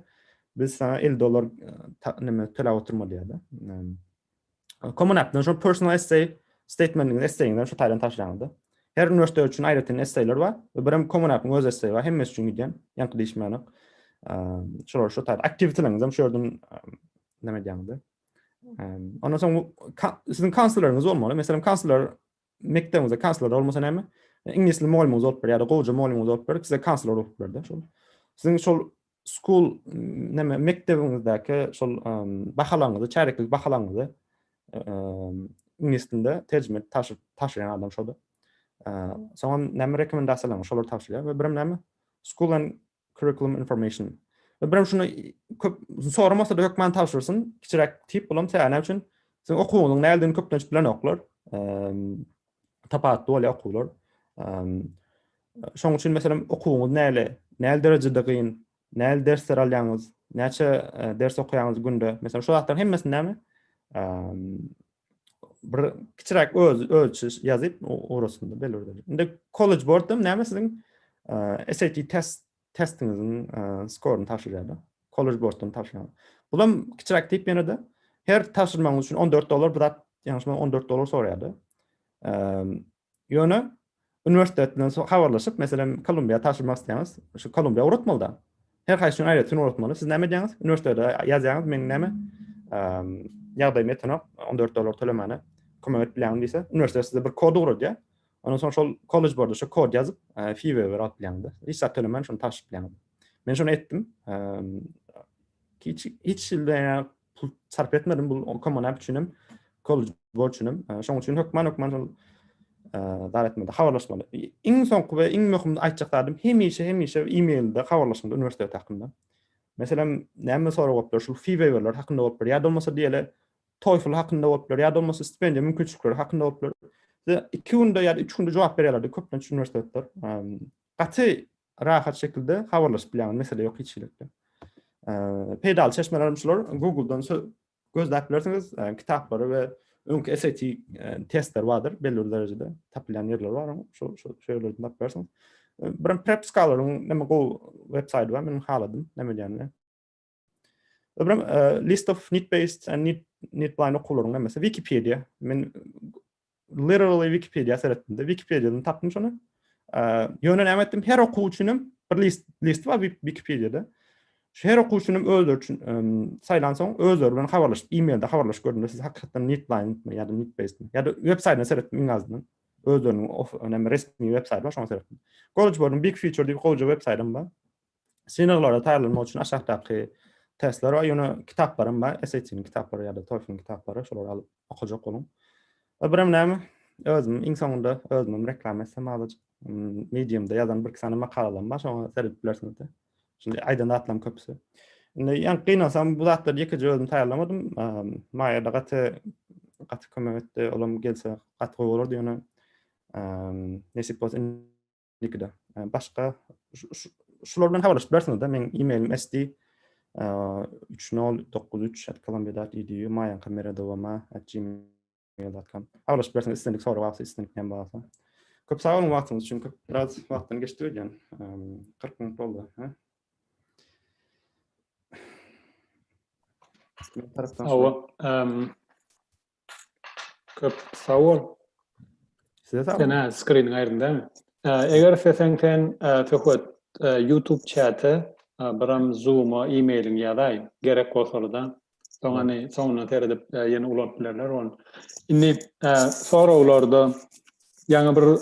biz sana $50 töle oturma diyordu. Common App'dan şu personal essay statement'in essay'inden şu taydan taşıyandı. Her üniversite için ayrıca essay'ler var. Ve benim Common App'in öz essay'i var. Hem için giden, yankı değişmeyeni. Şu tayda aktivitelerinizden şuradan ne diyandı. Ondan sonra sizin kanslerleriniz olmalı. Mesela kansler mektebinizde kansler olmasa ne mi? İngiliz dili mualliminiz olup ya da Go'ca mualliminiz olup size kansler olup verdi. Sizin şu school neme mektebinizdeki şu bahalarınızı, çeyreklik bahalarınızı İngiliz dilinde tercüme taşıyan adam şodu. Sonra neme rekomendasiyalarını şolar taşıyor ve birim neme school and curriculum information. Ve birim şunu soramasa da yok man taşırsın. Kiçirek tip bulam ne için sen okuğunun ne elden köpten bilen okular. Tapat dolu okular. Şoň üçin mesela okuwuňyz näle derejede kyn, näle dersler alýaňyz, näçe ders okuýaňyz günde. Mesela şu wagtlar hemmesi näme? Bir kiçirek ölçü ýazyp orasynda belirledi. Inde college board'da näme sizin SAT testiňiziň skoruny taşyrýardy. College board'dan taşyrýar. Bulam kiçirek tip ýene-de her taşyrmaňyz üçin $14 birat ýalňyşma $14 soraýardy. Ýöne üniversiteden habarlaşıp mesela Kolumbiya taşımak isteýäňiz, şu Kolumbiya öğretmeli da. Her haýsy aýratyn öğretmeli. Siz näme diýäňiz? Üniversitede ýazýaňyz, men näme? Ýagdaý metnop $14 tölemeni kömek bilen diýse, üniversite size bir kod urdy. Ondan soň şol college boardda şu kod ýazyp, fee waiver alyp bilendi. Hiç tölemen şonu taşyp bilendi. Men şonu etdim. Hiç pul sarf etmedim bu Common App üçinem, college board üçinem. Şoň üçin hökman davetmede habarlaşmalı. En soňky we en möhüm aýtjaklarym hemişe e-mailde habarlaşmada üniversite hakynda. Mesela näme sorag boluplar, şu fee waiverler hakynda boluplar, ýa-da bolmasa diýele TOEFL hakynda boluplar, ýa-da bolmasa stipendiýa mümkinçilikleri hakynda boluplar. 2 günde ýa-da 3 günde jogap berýärler köplen üniversiteler. Gaty rahat şekilde habarlaşyp bilen mesele ýok hiçlikde. Peýdal çeşmelerim şular Google'dan gözläp bilersiňiz, kitaplary we öňki SAT testler vardır, belli derecede tapılan yerler var ama şu yerlerden tap versin. Bir prep scholar'ın näme go website var, men haladım, näme diýenler. Bir list of need-based and need-blind okullaryň näme mesela Wikipedia. Men literally Wikipedia seretdim. Wikipedia'dan tapdym şonu. Ýöne näme etdim? Her okuwçunyň bir list var Wikipedia'da. Şu her okuwçunyň özleri üçin saýlansaň özleri bilen habarlaşyp e-mailde habarlaşyp görünür. Siz hakykatdan need-blind mi ýa-da need-based mi ýa-da website-ne seretdim iňazdyň. Özleriniň önemli resmi website var, şoňa seretdim. College Board'un Big Future diýip goýjak website-ym bar. Sınavlara taýýarlanmak üçin aşagdaky testler we ýöne kitaplarym bar. SAT'niň kitaplary ýa-da TOEFL'niň kitaplary, şolary alyp okujak bolun. Birim näme? Özüm iň soňunda özüm reklam etsem alajak. Medium'da ýazan bir sany makalam bar, şoňa seredip bilersiňiz. Şimdi aydan atlam köpüsü. Yani kıynasam bu zatları yekece özüm taýýarlamadym. Maýa da gaty kömekde olam gelse gaty goýular diýene. Nesip bolsa indikde. Başga şular bilen habarlaşyp bersiňiz da. Men e-mailim sd3093@columbia.edu mayankameradowama@gmail.com. Habarlaşyp bersiňiz istendik soru barsa istendik näme barsa. Köp sag bolun wagtyňyz üçin, biraz wagtyny geçdirýän. 40 minut boldy. Köp sawol. Sena screen gaýrynda. Eger seseňten töhwet YouTube chat'e biram Zoom'a e-mailin ýa-da gerek bolsa da soňra teredip ýene ulap bilerler onu. Indi sorawlarda ýa-da bir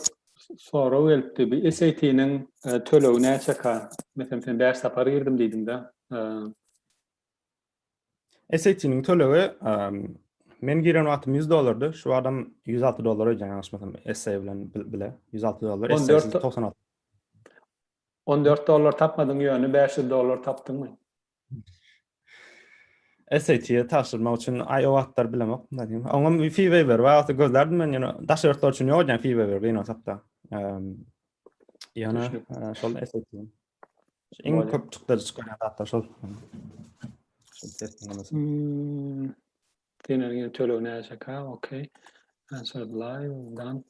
soraw gelipdi. Bir SAT'niň tölegi näçe? Mesela sen ders tapar girdim diýdim de. SAT'niň tölegi Men giren wagtym $100'dy. Şu adam $106 öýdü ýanşmasam essay bilen bile. $106. Essaysiz 96. $14 tapmadın ýöne $500 tapdın mı? SAT'ye taşırmak için o wagtlar bilemok. Oňa fee ber wagty gözlerdim men ýene daşyrtlar üçin ýok ýan fee ber beýin sapda. Ýana şol SAT. Iň köp çykdy çykan hatda şol. Tiene tölewnäjek ha, okey. Answer live dan.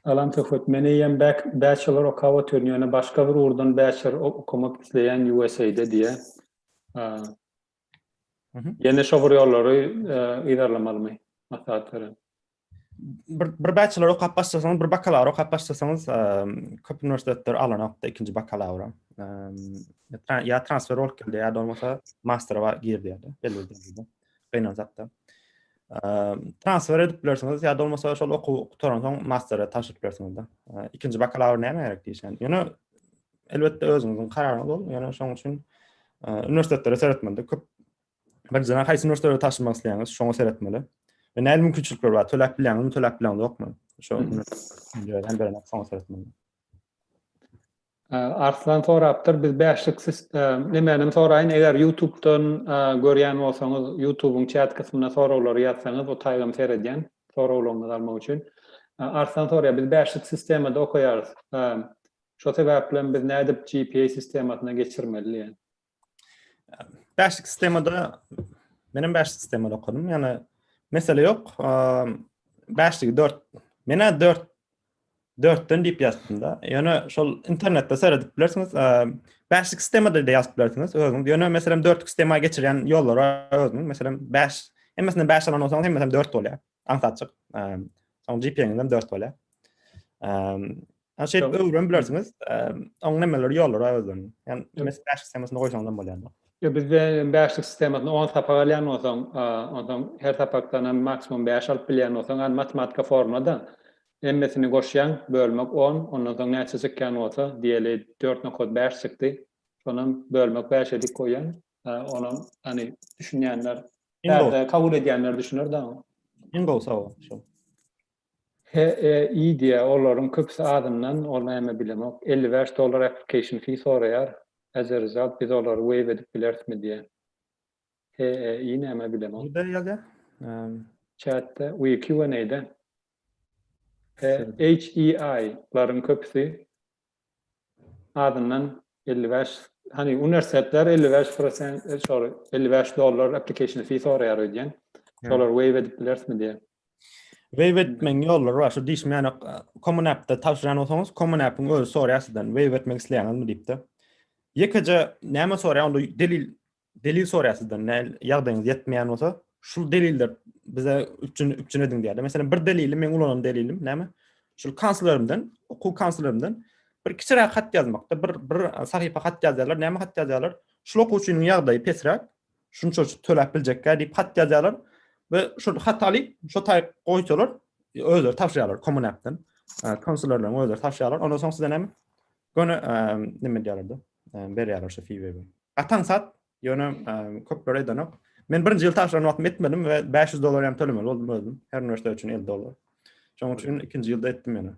Alan töhmet meni ýem bachelor okawa törnýäne başga bir urdan bachelor okumak isleýän USA'de diýe. Ýene şowur ýollary ilerlemalymy? Masalatary. Bir bachelor okap başlasaňyz, bir bakalavr okap başlasaňyz, köp üniversitetler alanakda ikinji bakalavra. Ya transfer bolup geldi, ya da olmasa master'a girdi ýa-da belli derejede. Beýnan zatda. Transfer edip bilersiňiz, ya da olmasa şol okutoran soň master'a taşyp bilersiňiz da. İkinji bakalavr näme gerek diýişen. Ýöne elbetde özüňiziň kararyňyz bol. Ýöne şoň üçin üniversitetlere seretmeli. Köp bir jana haýsy üniversitete taşymak isleýäňiz, şoňa seretmeli. Ve näme mümkinçilikler bar? Tölep bilen ýokmy? Şo ýerden berenek şoňa seretmeli. Arslan sorapdyr, biz bäşlik nimenim soraýyn, eger YouTube'dan görýän bolsaňyz, YouTube'un chat kısmyna sorawlary ýatsaňyz, o taýgam seredýän sorawlaryňyzy almak üçin. Arslan soraýar, biz bäşlik sisteminde okaýarys. Şo sebäplen biz nädip GPA sistematyna geçirmeli? Bäşlik sisteminde, menem bäşlik sisteminde okudum. Ýani mesele yok. 5'lik 4. Mene 4'ten dip yazdım da. Yani şol internette seyredip bilersiňiz. 5'lik sistemade de yazıp bilersiňiz. Özüňiz. Yani mesela 4'lik sistema geçirýän ýollar bar özüňiz. Mesela 5, mesela 5 alan bolsaňyz, mesela 4 bolýar. Ansaçyk. Soň GPA-ňizden 4 bolýar. Şeýle öwren bilersiňiz. Oň nemeler ýollar bar özüňiz. Yani mesela 5 sistemasyny goýsaňyz bolýar. Ja, biz bäşlik sistematyny 10 tapa galýan bolsaň, ondan her tapakdan maksimum 5 alyp bilýän bolsaň, matematika formada emmesini goşýan, bölmek 10, ondan soň näçe çykýan bolsa, diýeli 4.5 çykdy. Şonun bölmek 5 edik goýan, onu hani düşünýänler, bäde kabul edýänler düşünür da. Ingo sawa. İyi diye olaryň köpsi adymdan ol näme bilemek. $50 application fee soraýar. As a result, biz olary waive edip bilersmi diýe. İyi näme bilemek. Burada ýaly. Chat'te, Q&A'de. HEI-laryň köpsi adymdan 55, hani üniversitetler $55 application fee soraýar ödýän. Şolar waive edip bilersmi diýe. Waive etmeň ýollary bar. Şu diýişmän Common App'da tapşyran bolsaňyz, Common App'yň özü soraýar sizden waive etmek isleýäňizmi diýipdi. Ýekaja näme soraýar, onda delil soraýar sizden. Ýagdaýyňyz ýetmeýän bolsa, şu deliller bize üçün ediň diýär. Mesela bir delilim, men ulanan delilim näme? Şu kanslerimden, okuw kanslerimden bir kiçirak hat ýazmakda, bir sahypa hat ýazýarlar. Näme hat ýazýarlar? Şu okuwçynyň ýagdaýy pesrak, şunça tölep biljekkä diýip hat ýazýarlar we şu hat alyp, şu taýyp goýsalar, özleri tapşyrýarlar Common App'den. Kanslerlerden özleri tapşyrýarlar. Ondan soň sizden näme? Gönü nime diýerler? Berýärler şu fee berýär. Atansat, ýöne köpler edenok. Men birinji ýyl tapşyran wagtym etmedim we $500 ýam tölemeli boldum özüm. Her üniversite üçin $50. Şoň üçin ikinji ýylda etdim ýene.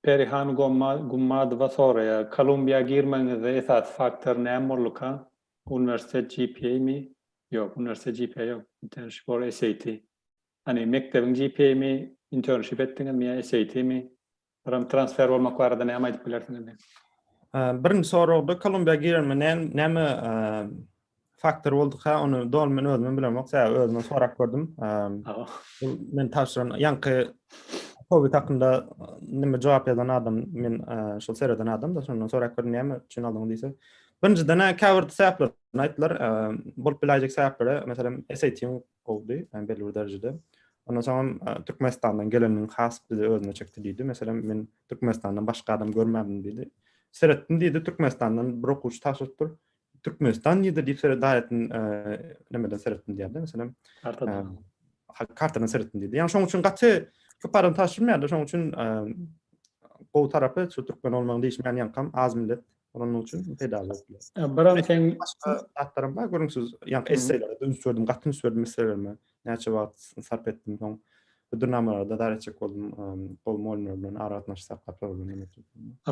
Perihan Gummadowa soraýar, Kolumbiýa girmeňizde esas faktor näme bolýar? Üniversitet GPA-mi? Ýok, üniversitet GPA ýok. Internship or SAT. Hani mektebiň GPA-mi, internship etdiňizmi, SAT-mi? Biram transfer bolmak barada näme aýdyp bilersiňiz? Birinji soragda Kolumbiýa girme näme faktor boldyka, onu dolmen özüm bilemek, özüme sorak gördüm. Men taşyran ýanky Covid hakynda nime jogap ýazan adam, men şol sereden adam da şondan sorak gördüm näme üçin aldyň diýse. Birinciden covered säpler aýtdylar, bolup biläjek säpler, meselem SAT-ň gowdy, belli bir derejede. Ondan soň Türkmenistandan geleniň has bizi özüne çekdi diýdi. Meselem men Türkmenistandan başga adam görmädim diýdi. Seretdim diýdi, Türkmenistandan bir okuwçy taşypdyr. Türkmenistan ýerde diýip seredaýatyn nemeden seretdim diýdi. Meselem kartadan seretdim diýdi. Ýani şoň üçin gaty köp adam taşyrmýardy. Şoň üçin gowy tarapy şu Türkmen bolmagyny diýişmän ýankam az millet Onun üçün pedagog. Biram sen Atlarım var, görünsüz. Yani esseylerde ünsürdüm, gatyn ünsürdüm meselelerime. Näçe wagt sarp etdim soň. Bu dünamalarda daretçek boldum, bolum olanlar bilen aratnaş saklap bilen.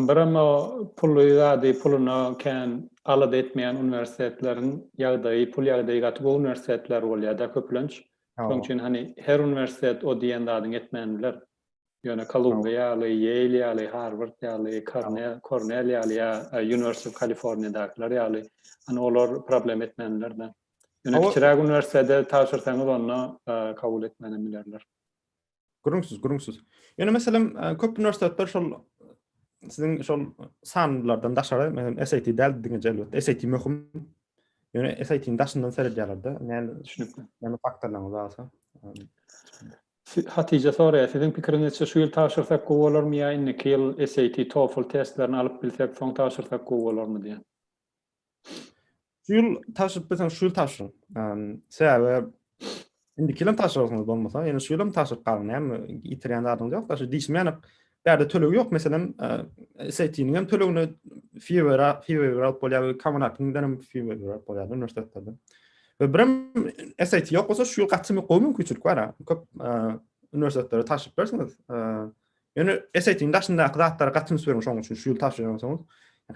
biram o pulunu kan alada etmeýän universitetlerin ýagdaýy, pul ýagdaýy gaty bu universitetler bolýar-da köplenç. Şoň üçin hani her universitet o diýen dadyň etmändiler. Ýöne Columbia ýaly, Yale ýaly, Harvard ýaly, Cornell ýaly, University of California dakylar ýaly. Hani olar problem etmändiler-de. Ýöne kiçiräk universitede taşyrsaňyz onu kabul etmenen bilerler. Gurungsuz. Ýöne meselem köp universitetler şol sizin şol sanlardan daşary, mesela SAT däl diňe jelbet. SAT möhüm. Ýöne SAT'niň daşyndan seredýärler-de. Näme Düşünükli. näme faktorlaryň bolsa. Hatice soraýar, siziň pikiriňizçe şu ýyl taşyrsak gowy bolarmy ýa indiki ýyl SAT, TOEFL testlerini alyp bilsek soň taşyrsak gowy bolarmy diýen. Şu ýyl taşyryp bilseň şu ýyl taşyryň. Sebäbi indiki ýyl taşyryrsynız bolmasa, ýene şu ýyl taşyryp galyň, näme ýitirýän adyň ýok, taşy diýişmän bärde töleg ýok, meselem SAT-niň hem tölegini fewer alyp bolýar, kommunatnyň hem fewer alyp bolýar universitetlerde. Ve birim SAT ýok bolsa şu ýyl gatsymy gowy mümkinçilik bar. Köp universitetlere taşyp bersiňiz. Ýöne SAT-niň daşyndaky zatlary gatsyny süreň şoň üçin şu ýyl taşyrýansyňyz,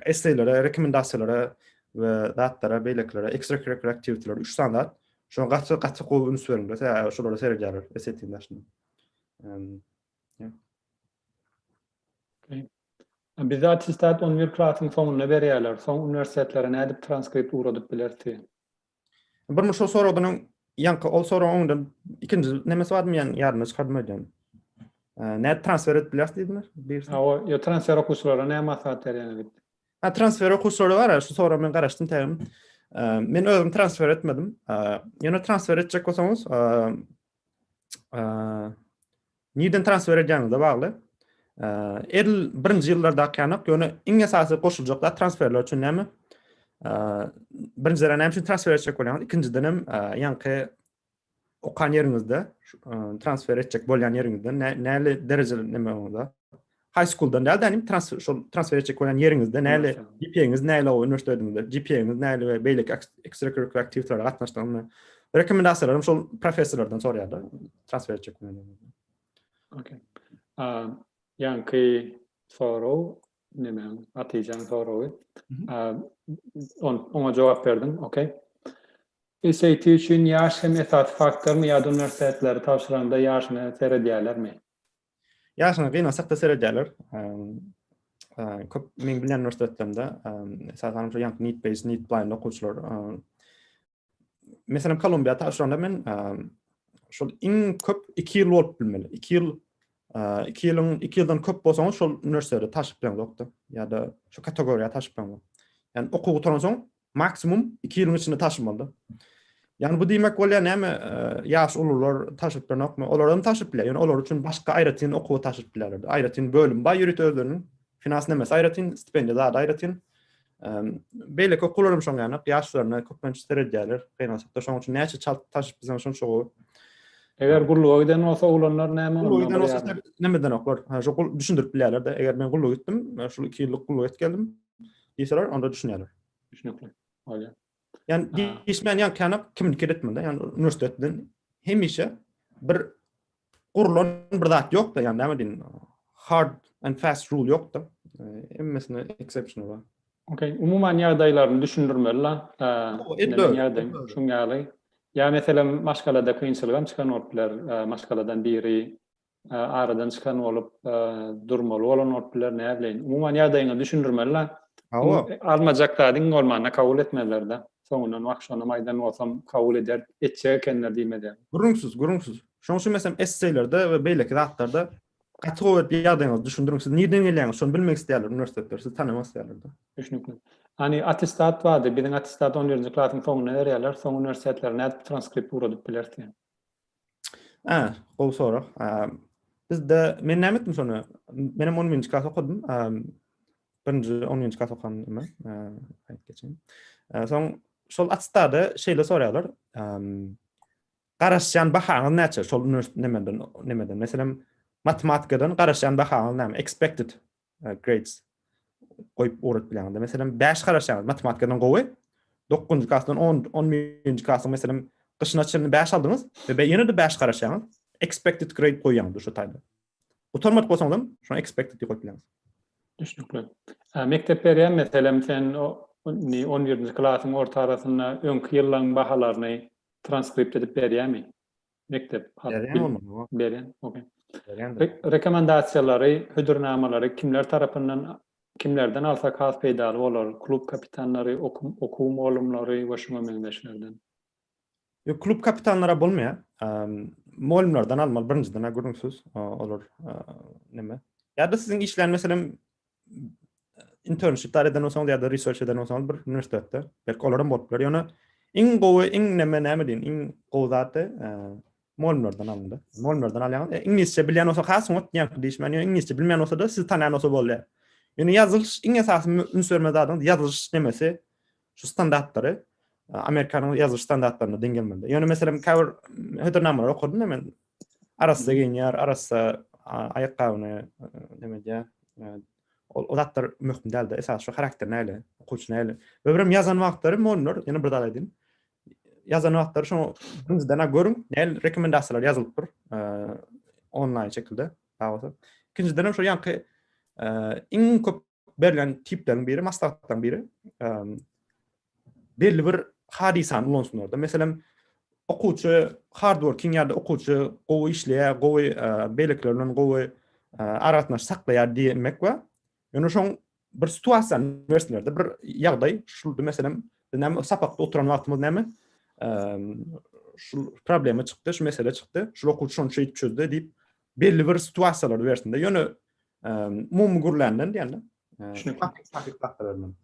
essaylara, rekomendasyýalara we zatlara, beýleklere, extracurricular activity'lere 3 standart. Şoň gatsy gowy süreňler, şolara seredýärler SAT-niň daşynda. Biz atestat 11 klasyň soňuna berýärler. Soň universitetlere nädip transkript uradyp bilerdi? Bir şol soragynyň ýanky ol soragyňdan ikinji nemesi barmy ýadyna çykardym. Näde transfer edip bilersiňizmi? O ýa transfer okuwçylara näme maslahat berýär? Transfer okuwçylary bar, şu sora men garaşdym tägem. Men özüm transfer etmedim. Ýöne transfer etjek bolsaňyz, niden transfer edýäňizde bagly. Birinji ýyllarda kanyk, ýöne iň esasy goşuljak da transferler üçin näme? Birinjiden näme üçin transfer etjek bolýan, ikinciden hem ýanky okan ýeriňizde transfer etjek bolýan ýeriňizde näle derejeli näme bolýar? High school'dan däl transfer etjek bolýan ýeriňizde näle GPA'ňiz näle o üniversitede GPA'ňiz näle we beýlek extracurricular activity'lere gatnaşdygyny rekomendasiýalaryny şol professorlardan soraýarlar transfer etjek bolýan. Okay. Ýanky soraw näme? Atijaň sorawy. Ona jogap berdim. Okay. SAT üçin ýaş hem esas faktormy ýa-da universitetleri tapşyranda ýaşyny seredýärlermi? Ýaşyny gynasakda seredýärler. Köp men bilen universitetlerinde esasen şu ýanky need-based, need-blind okuwçylar. Meselem Columbia tapşyranda men şol iň köp 2 ýyl bolup bilmeli. 2 ýyldan köp bolsaňyz şol universitede taşyp bilen doktor ýa-da şu kategoriýa taşyp bilen. Yani okuw turansoň maksimum 2 ýylyň içinde taşymaly. Yani bu diýmek bolýar näme ýaş ulurlar taşyp bilen okma, olardan taşyp bilen. Yani olar üçin başga aýratyn okuw taşyp bilerler. Aýratyn bölüm ba ýürüt özleriniň finans nämes aýratyn stipendiýa da aýratyn. Beýleki okuwlarym şoň ýany ýaşlaryna köpünçe seredýärler. Gynasakda şoň üçin näçe taşyp bilen şoň şoňu. Eger gullugy giden bolsa ulanlar näme Gullugydan bolsa nämeden oklar? Şol düşündirip bilýärler de. Eger men gullugy gitdim, şol 2 ýyllyk gullugy etgeldim. Diýseler, onda düşünýärler. Düşünükli. Olýar. Yani diýişmän ýa kanyp kimlik etmende, yani üniversiteden hemişe bir gurulan bir zat ýok da, yani näme diýin, hard and fast rule ýok da. Emmesine exception bar. Okay, umuman ýagdaýlaryny düşündirmeli. Şuňaly. Ya meselem maşgalada kynçylygam çykan boluplar, maşgaladan biri aradan çykan bolup durmaly bolan boluplar, näme bilen. Umuman ýagdaýyny düşündirmeli. Almajakdadyň olmana kabul etmeliler-de. Soňundan wagşana maýdan bolsam kabul eder, etjek ekenler diýmedi. Gurungsuz. Şoň üçin meselem esseylerde we beýleki zatlarda gaty ýagdaýyňyzy düşündiriňiz. Nirden gelýäňiz, şonu bilmek isleýärler universitetler, siz tanamak isleýärler. Düşünükli. Hani atestat vardı, bizim atestat 11. klasyň soňuna berýärler, soň universitetlerine nädip transkript uradyp bilerdi. Gowy sorak. Bizde men näme etdim şonu? Menem 11. klasy okudum. Birinji 10. klasy okudum. Aýt geçen. Soň şol atestada şeýle soraýarlar. Garaşýan bahaňyz näçe? Şol nämeden? Meselem matematikadan garaşýan bahaňyz näme? Expected grades. koyup öğretip bilýär. Meselem 5 garaşýar matematikadan gowy 9-njy klassdan 10-njy klassda meselem gyşyna çyny 5 aldyňyz we ýene-de 5 garaşýar. Expected grade goýýandy şu taýda. Utanmat bolsaňyz şonu expected diýip goýýandyň. Düşünükli. Mektep berýän meselem sen 11-nji klasyň orta arasyna öňki ýyllaryň bahalaryny transkript edip berýärmi? Mektep berýän. Okey. Rekomendasiýalary, hödürnamalary kimlerden alsak has peýdaly bolar? Klub kapitanlary, okum olumlary we şoňa meňzeşlerden. Klub kapitanlara bolmaýar. Molumlardan almaly birinciden görüňsiz. Olar neme? Ya da siziň işler meselem internshipler eden olsaňyz ýa-da research eden olsaňyz bir üniversitede belki olaram bolup biler. Ýöne iň gowy, iň neme diýin, iň gowy zaty molumlardan alındy. Molumlardan alýan. İnglisçe bilýän olsa hasy ýa-da diýişmän, İnglisçe bilmeýän olsa da siz tanýan olsa bolýar. Ýöne ýazylış iň esasy ünsürme zadyň ýazylış nemesi şu standartlary Amerikanyň ýazylış standartlaryna deňgelmeli. Ýöne meselem käbir hödürnamalary okudum men. Arasy geňýär, arasy aýakgabyny neme diýär. O zatlar möhüm däldi. Esas şu karakter näle, okuwçy näle. We birim ýazan wagtlary molumlar, ýene bir dal edin. Ýazan wagtlary şo birinjiden görüň, näle rekomendasiýalar ýazylypdyr online şekilde. Ikinciden şo ýanky iň köp berilen tipden biri, maslahatdan biri belli bir hadisan ulansunlarda. Meselem okuwçy hard working ýa-da okuwçy gowy işleýär, gowy beýleklerden gowy aratnaş saklaýar diýmek we ýöne şoň bir situasiýa üniversitelerde bir ýagdaý şuldy meselem näme sapakda oturan wagtymyz näme şu problemi çykdy, şu mesele çykdy, şu okuwçy şonu şeýip çözdü diýip belli bir situasiýalar bersinde ýöne mum gurlandan diýende. Şunu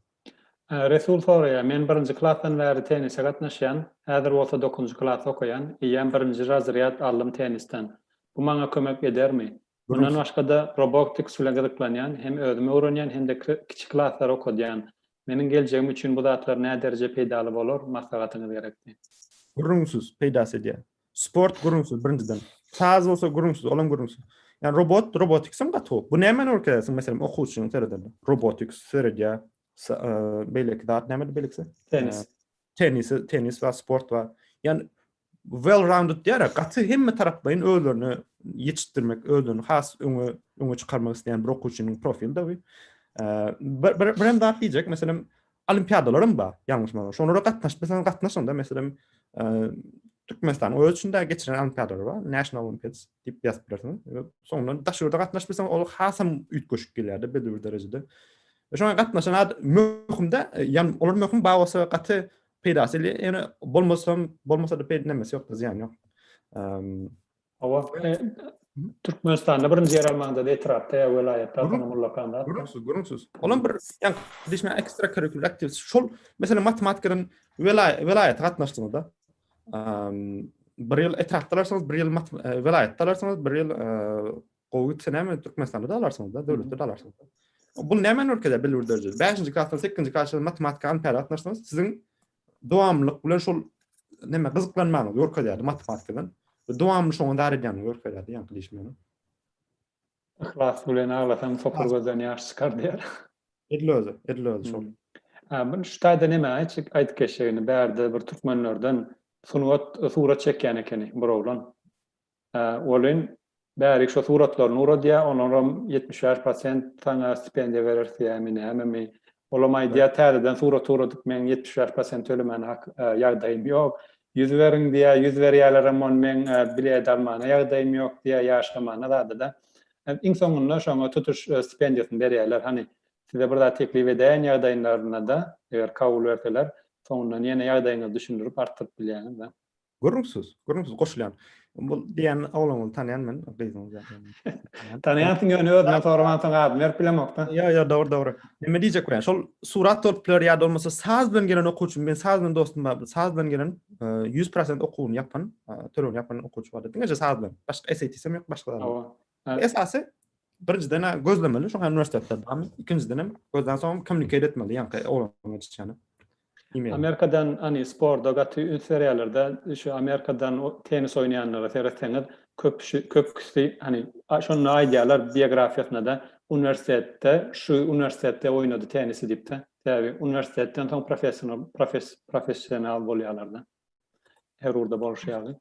Resul soraýar, men 1-nji klassdan bäri tenise gatnaşýan, häzir bolsa 9-njy klass okuyan, ýa-da 1-nji razryat aldym tenisden. Bu maňa kömek edermi? Bundan başga-da robotics bilen gyzyklanýan, hem özüme öwrenýän, hem de kiçik klasslar okudýan. Meniň geljegim üçin bu zatlar näme derejede peýdaly bolar? Maslahatyňyz gerekdi. Gurunsiz peýdasy diýär. Sport gurunsiz birinciden. Saz bolsa gurunsiz, olam gurunsiz. Yani roboticsam gato. Bu näme öwrkedäsiň meselem okuwçynyň tereden. Robotics, serýä, beýleki zat näme beýlekse? Tenis we sport we yani well-rounded diýär. Gaty hemme tarapdaýyn özlerini ýetişdirmek, özlerini has öňe çykarmak isleýän bir okuwçynyň profili da bir hem zat diýjek, meselem olimpiadalarym bar, ýalňyşmaly. Şonlara gatnaşanda meselem Türkmenistan ölçünde geçiren olimpiyadalar var. National Olympiads diýip ýazyp bilersiň. Soňra daşyrda gatnaşmasaň ol hasam üýtgeşik gelýärdi belli bir derejede. Şoňa gatnaşan möhümde, ýani olar möhüm bagasa gaty peýdasyly, ýani bolmasa da peýdemesi ýokdur, ziýan ýok. Türkmenistanda birinji ýer almagda etrapda welaýatda mullakanda. Gurunsiz. Olan bir ýani diýme ekstraküriküler aktivite. Şol meselem matematikadan welaýat gatnaşdygynda bir ýyl etrapdalarsaňyz, bir ýyl welaýatdalarsaňyz, bir ýyl gowy senäme Türkmenistanda da alarsyňyz da, döwletde de alarsyňyz. Bu näme öwrkedär belli bir derejede. 5-nji klassdan 8-nji klassda matematika olimpiada gatnaşdyňyz, siziň dowamlyk bilen şol näme gyzyklanmagyňyz öwrkedär matematikadan. Dowamly şoňa dar edýän öwrkedär ýa-da diýişmeli. Ihlas bilen aglasaň sopur gözden ýaş çykar diýär. Edilözi şol. Bu şu taýda näme aýtyp geçýäni bärde bir türkmenlerden surat çekýän ekeni bir oglan. Olyn bäri şu suratlaryny uradýa, onuň 70% taňa stipendiýa bererdi näme. Olamay diýär täzeden surat uradyp men 70% ölemän ýagdaýym ýok. Yüz veriň diýär, yüz berýärlerim men bilýär dalmana ýagdaýym ýok diýär, ýaşamana da. Iň soňunda şoňa tutuş stipendiýasyny berýärler. Hani size burada teklif edýän ýagdaýlaryna da eger kabul berseler, soňundan ýene ýagdaýyňy düşündirip artyp bilýän da. Gurunsiz goşulýan. Bu diýen oglanyň tanýan men, tanýansyň ýöne özüne soraman soň ady berip bilemokda. Ýa, dogry. Näme diýjek bolýan? Şol surat alyplar ýa-da bolmasa saz bilen gelen okuwçy, men saz bilen dostum bar. Saz bilen gelen 100% okuwuny ýapan, tören ýapan okuwçy bar. Diňe saz bilen. Başga SAT-sem ýok, başga. Esasy birinjiden gözlemeli, şoňa üniversitetde dam, ikinciden hem gözden soň kommunikate etmeli, ýa-da oglanyň etýäni. Amerikadan hani sporda gaty seriýallarda şu Amerikadan tenis oýnaýanlara seretseňiz köp kişi hani şonu aýdýarlar biografiýasyna da üniversitede şu üniversitede oynadı tenisi dipte. Tabii üniversiteden sonra profesyonel bolýarlar. Her urda bolşýardy.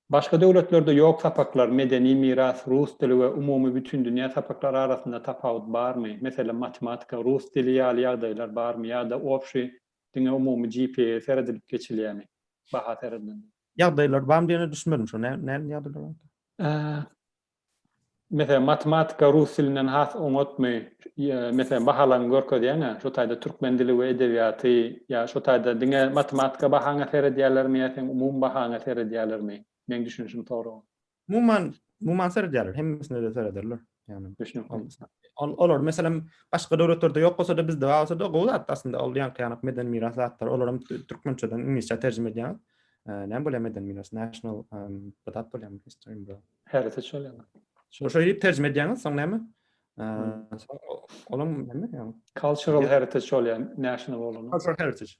Başga döwletlerde ýok tapaklar, medeni miras, rus dili we umumy bütün dünýä tapaklary arasynda tapawut barmy? Meselem matematika, rus dili ýaly ýagdaýlar barmy ýa-da opşy diňe umumy GPA seredilip geçilýärmi? Baha seredildi. Ýagdaýlar barmy diýeni düşünmedim şu. Näme ýagdaýlar bar? Mesela matematika rus dilinden has oňatmy, mesela bahalan görkezýär, şu taýda türkmen dili we edebiýaty ýa şu taýda diňe matematika bahaňa seredýärlermi ýa-da umum bahaňa seredýärlermi? Men düşünüşim toğru. Muman seredýärler, hemmesinde de serederler. Yani Düşünüyorum. olar meselem başga döwletlerde ýok bolsa da bizde bolsa da gowat aslında ol ýanky medeni miras zatlar. Olaram türkmençeden ingilisçe terjime edýän. Näme bolýar medeni miras? National badat bolýar history bro. Heritage bolýar. Şo ýyp terjime edýäňiz soň näme? Olam näme ýa? Cultural heritage bolýar, national bolan. Cultural heritage.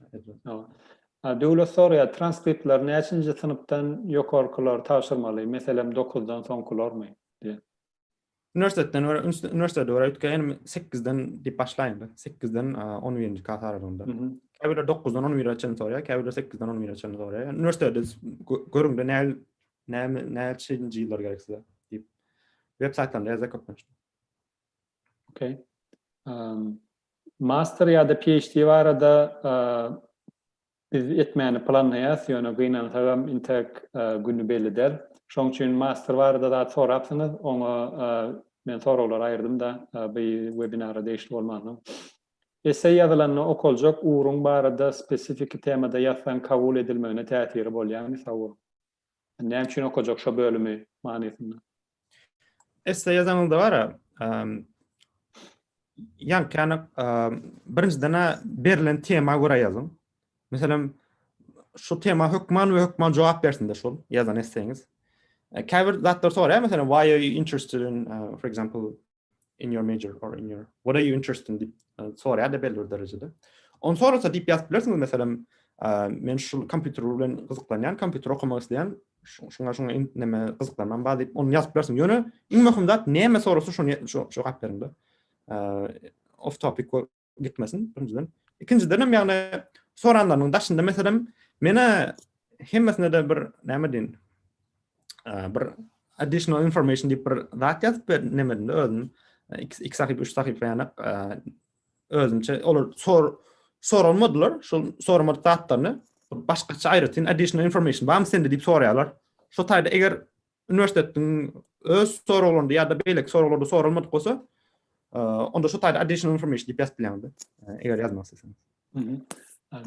Döwlet soraýar, transkriptler näçinji sınıpdan ýokarkylar tapşyrmaly? Meselem 9-dan soňkularmy? diýe. Üniversiteden üniversitede öýtgen 8-den dip başlaýyndy. 8-den 11-nji klass aralygynda. Käbirler 9-dan 11-nji soraýar, käbirler 8-den 11-nji soraýar. Üniversitede görüňde näçinji ýyllar gerek size dip websaytlarynda ýazak köpmüşdi. Okay. Master ýa-da PhD barada biz etmäni planlaýas, ýöne gynan tagam intek günü belli der. Şoň üçin master barada da sorapsyňyz, oňa men soralar aýrdym da bu webinara deýişli bolmady. Essay ýazylanyny okaljak uruň barada spesifik temada ýazsan kabul edilmegine täsiri bolýarmy sawur? Näme üçin okajak şo bölümi manysynda? Essay ýazanylda bara ýanky birinciden berilen tema göre ýazyn. Meselem şu tema hökman jogap bersin şol ýazan essayňiz. Käbir zatlar soraýar, meselem why are you interested in for example in your major or in your what are you interested in soraýar da belli derejede. On sorasa dip ýazyp bilersiňiz, meselem men şu kompýuter bilen gyzyklanýan, kompýuter okumak isleýän, şoňa näme gyzyklanman bar diýip onu ýazyp bilersiň. Ýöne iň möhüm zat näme sorasa şonu jogap berindi. Off topic gitmesin birinciden. İkinciden ýagny soranlaryň daşynda meselem mene hemmesinde de bir näme diýin? Bir additional information diýip bir zat ýazyp näme özüm 2 sahyp 3 sahyp ýanyk özümçe olar sorulmadylar. Şol sorulmady zatlaryny başgaça aýratyn additional information barmy sende diýip soraýarlar. Şo taýda eger üniversitetiň öz sorularynda ýa-da beýlek sorularda sorulmady bolsa, onda şu taýda additional information diýip ýazyp bilýärdi. Eger ýazmak isteseňiz.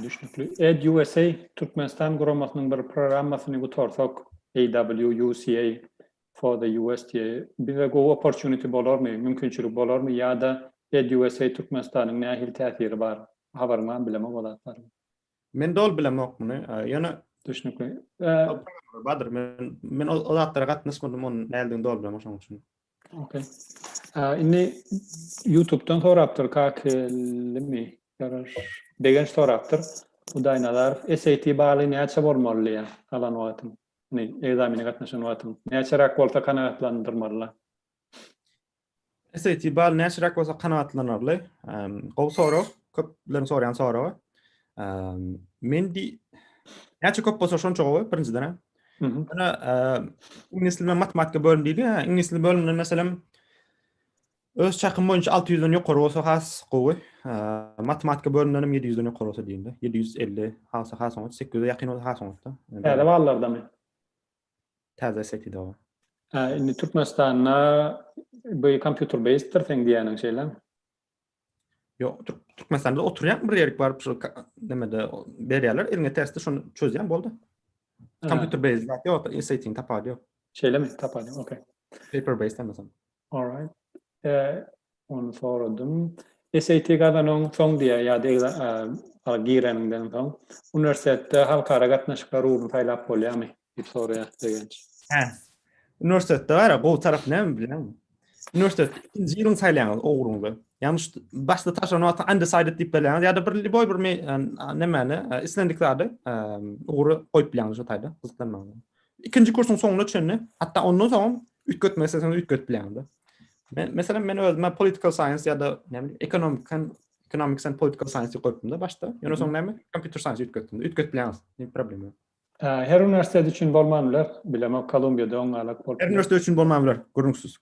Düşünükli. EdUSA Türkmenistan guramasynyň bir programmasyny gutarsak AWUCA for the USDA bize go opportunity bolarmy, mümkinçilik bolarmy ýa-da EdUSA Türkmenistanyň nähil täsiri bar? Habaryňy bilemek bolar. Men dol bilemek muny. Ýöne Düşünükli. Badyr men o zatlara gatnaşmadym, onu näldin dol bilemek şoň üçin. Okay. Inni YouTube'dan sorapdyr kakilimi yarar degen sorapdyr. Bu daýnalar SAT baly näçe bolmaly alan wagtym. Egzamine gatnaşan wagtym. Näçerak bolsa kanagatlandyrmaly. SAT baly näçerak bolsa kanagatlanarly. O soru köplerin sorayan soru. Mendi näçe köp bolsa şonça gowy birinciden. Ana ingilis dili matematika bölüm diýdi. Ingilis dili bölüminde meselem öz çakym boyunca 600'den ýokary bolsa has gowy. Matematika bölüminden 700'den ýokary bolsa diýildi. 750 hasa 800'e ýakyn bolsa has olsa. Täze ballardamy? Täze SAT-de bar. Indi Türkmenistanda bu computer based teň diýäniň şeýler. Yo, Türkmenistanda oturýan bir ýerik baryp şu demede berýärler, elňe testi şonu çözýän boldy. Computer based ýok, SAT-ni tapady ýok. Şeýlemi? Tapady, okay. Paper based emasam. All right. Onu soradım. SAT gazanyň soň diýär ýa-da gireninden soň üniversitede halkara gatnaşyklar uruny taýlap bolýarmy? diýip soraýar degenç. Üniversitede var, bu taraf näme bilen? Üniversitede ikinji ýylyň saýlaýan ogruňda. Ýalnys başda taşan wagt undecided diýip bilen, ýa-da bir boy bir nämäni islendiklerde ogry goýup bilen şu taýda gyzyklanmagy. İkinji kursyň soňuna çenni, hatda ondan soň üýtgetmek isteseňiz üýtget bilen. Mesela men özüme political science ya da ne bileyim economics and political science koydum başta. Ýöne soň näme? Computer science ütgetdim. Ütget bilýäňiz. Ne problem ýok. Her üniversite üçün bolmanlar, bilmem Kolumbiyada oňalak Her bolýar. üniversite üçün bolmaýar. Gurungsuz.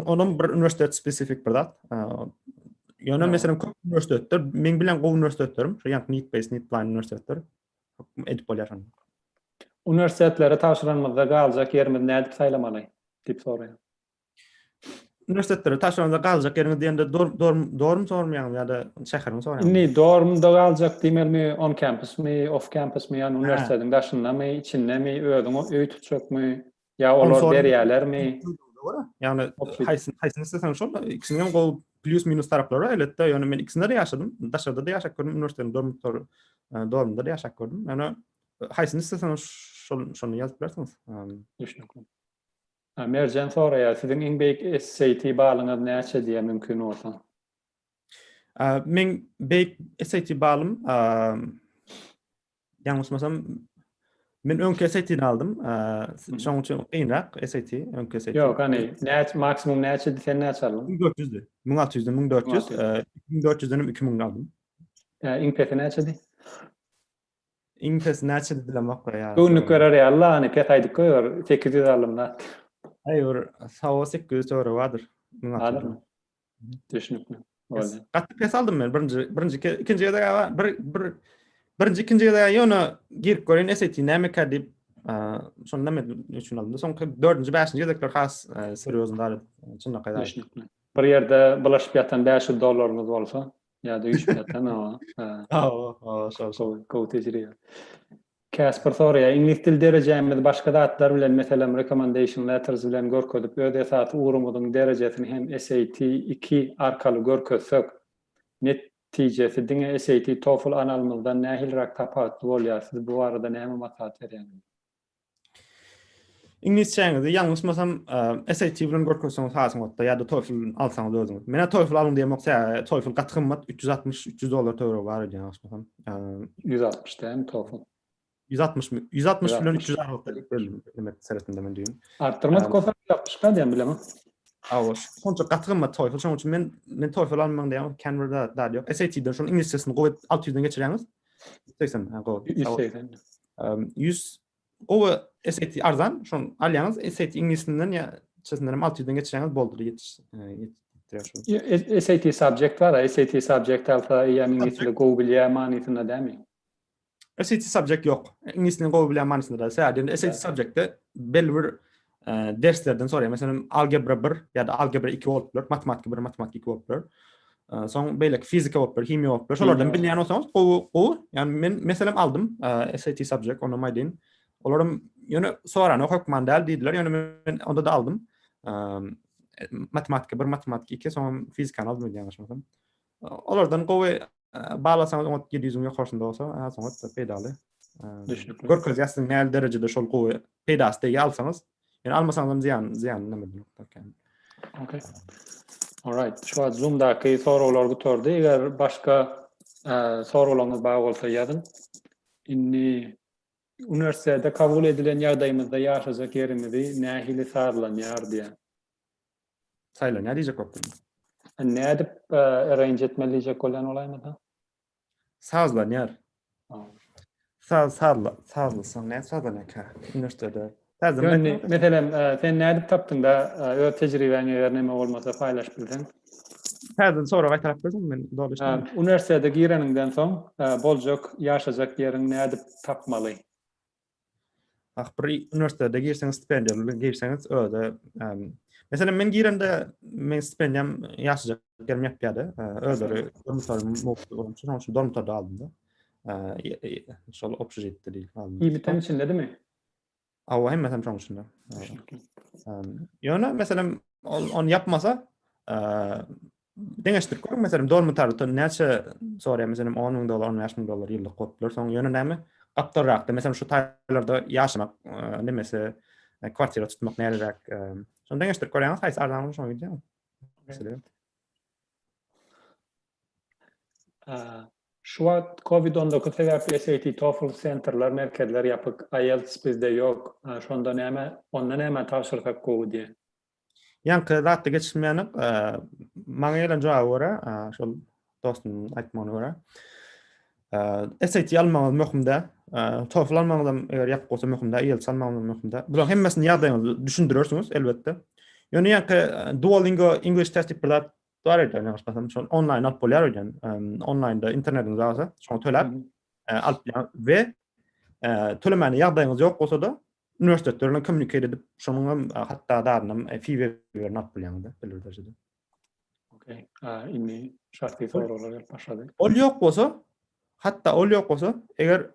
Onun bir üniversitet spesifik bir zat. Ýöne mesela köp üniversitetler, men bilen gowy üniversitetlerim, şu ýa-ni need-based, need-blind üniversitetler edip bolýar. Üniversitetlere taşıranmazda galjak yerimiz nädip saýlamaly? Dip soraýar. Üniversitetlere taşıranmazda galjak ýeriniz diýende dorm sormaýan ýa-da şähermi soraýan. Inni dormda galjak diýmelmi, on campus mi, off campus mi, ýani üniversitetiň daşynda my, içinde mi, özüňi öý tutjakmy, ýa olar berýärlermi? Yani haysyn istesen şol ikisiniň gowy plus minus taraplary elbetde ýöne men ikisinde de ýaşadym. Daşarda da ýaşap gördüm, üniversitetiň dormunda da ýaşap gördüm. Yani haysyn istesen şonu ýazyp bersiňiz. Düşünüyorum. Mercan soraýar, siziň iň beýik SAT balyňyz näçe diýe mümkin bolsa? Men beýik SAT balym ýalňysmasam men öňki SAT'ni aldym. Şoň üçin ýynrak SAT, öňki SAT. Ýok, hani maksimum näçe diýsen näçe aldın? 1400'dü. 1600'dü, 1400. 1400'den 2000 aldım. Iň peti näçe di? Iň pes näçe diýilemek ýa. Günlük görer ýa-Allah, hani pet aýdyk goýar, 800 aldım da. Aýur, 800 euro wadyr. Wadyr. Düşünüpmi? Boldy. Gatty pes aldym men. Birinji, ikinji ýerde birinji, ikinji ýerde ýöne girip gören SAT näme kadip şonu näme üçin aldım. Soňky 4-nji, 5-nji ýerdekler has seriozunda çynda gaýda. Düşünüpmi? Bir ýerde bulaşyp ýatan $500 bolsa, ýa-da 3 ýatan gowy tejribe. Kasper soraýar, ingliz dil derejemiz başga datlar bilen, meselem recommendation letters bilen görkezip, öde saat ugrumyň derejesini hem SAT 2 arkaly görkezsek, netijesi diňe SAT, TOEFL analymyzdan nähilrak tapat bolýar. Siz bu arada näme maslahat berýäňiz? İngilizceňizi ýalňysmasam SAT bilen görkezseňiz hasyň wagtda ýa-da TOEFL alsaňyz özüňiz. Mene TOEFL alyn diýmekse, TOEFL gatty gymmat $360 euro bar idi ýalňysmasam. 160 däm TOEFL. 160 bilen 360 demek seretinde men diýim. Artdyrmak kofa 60 diýen bilemem. Şonça gatty gymmat TOEFL, şoň üçin men TOEFL almagyň diýem, Canberra'da da ýok. SAT-den şoň inglizcesini gowy 600'den geçirýäňiz. 80 gowy. 100 gowy SAT arzan, şoň alýaňyz, SAT inglizcinden ýa çesinden 600'den geçirýäňiz boldur ýetişdirýär. SAT subject var, SAT subject alsa ýa-ni inglizce gowy bilýär manysyna dämi? SAT subject yok. İngilizcenin gowy bilen manysynda da. Sadece SAT subject'te belli bir derslerden soraýar. Meselem algebra 1 ya da algebra 2 bolup biler, matematik 1, matematik 2 bolup biler. Soň beýlek fizika bolup biler, kimya bolup biler. Şolardan bilýän bolsaňyz, gowy, ýani men meselem aldım SAT subject, onu maýdyn. Olaram ýöne sorany okupman däl diýdiler. Ýöne men onda da aldım. Matematik 1, matematik 2, soň fizikany aldım ýa-da. Olardan gowy bağlasanız 700'ün ýokarysynda bolsa, soňra pedaly. Düşünüpmi? Görkez ýasyň näme derejede şol gowy pedasty alsaňyz, ýani almasaňyz ziyan näme diýmek. Okay. All right. Şu an Zoom'daky soralar götürdi. Eger başga soralaryňyz bar bolsa ýazyn. Inni üniversitede kabul edilen ýagdaýymyzda ýaşajak yerimizi nähili sarlanýar diýen. Saýlan nädijek okudum. Nädip arrange etmelijek bolan olaýmyda? Sazlanýar. Sazlasaň näme sazlanýar? Üniversitede. Meselem sen nädip tapdyň da öz tejribeňi eger näme bolmasa paýlaş bilseň? Häzir sonra gaýtarak berdim men dolaşdym. Üniversitede gireniňden soň boljak ýaşajak ýeriň nädip tapmaly? Bir üniversitede girseňiz stipendiýa bilen girseňiz öde mesela men girende men stipendiýam ýaşajak yerim ýetmedi. Öderi dormitoryum bolupdy. Şoň üçin dormitorda aldym da. Şol opşejetde diýil aldım. İýmiten içindedimi? Hem mesela şoň üçin. Ýöne mesela onu yapmasa deňeşdirip görüň mesela dormitorda näçe soraýar mesela $10,000, $15,000 ýyllyk goplar. Soň ýöne näme? Gapdarrakda mesela şu taýlarda ýaşamak, nemese kwartira tutmak nälerak. Şoň deňeşdirip görýäňiz, haýsy arzan şoň diýýär. Mesela. Şu an COVID-19 sebäpli SAT, TOEFL centerler, merkezler ýapyk, IELTS bizde ýok. Şonda näme, onda näme tapşyrsak gowy diýen. Yankı zatda geçişmeyeni maňa gelen jogaby görä, şol dostum aýtmagyna görä. SAT almagy möhümde, TOEFL almagy eger ýap bolsa möhümde, IELTS almagy möhümde. Bular hemmesini ýagdaýyňyzy düşündürürsüňiz elbetde. Ýöne yankı Duolingo English test bir zat bar eden, ýa-da şol online alyp bolýar eden. Online'da internetiniz bolsa, şoňa töläp alyp we tölemeni ýagdaýyňyz ýok bolsa da üniversitetlerle kommunikate edip şonuň hatda darnam fee beren alyp bolýar beler derejede. Okey. Inni şartly soralar başlady. Ol ýok bolsa, hatta ol ýok bolsa, eger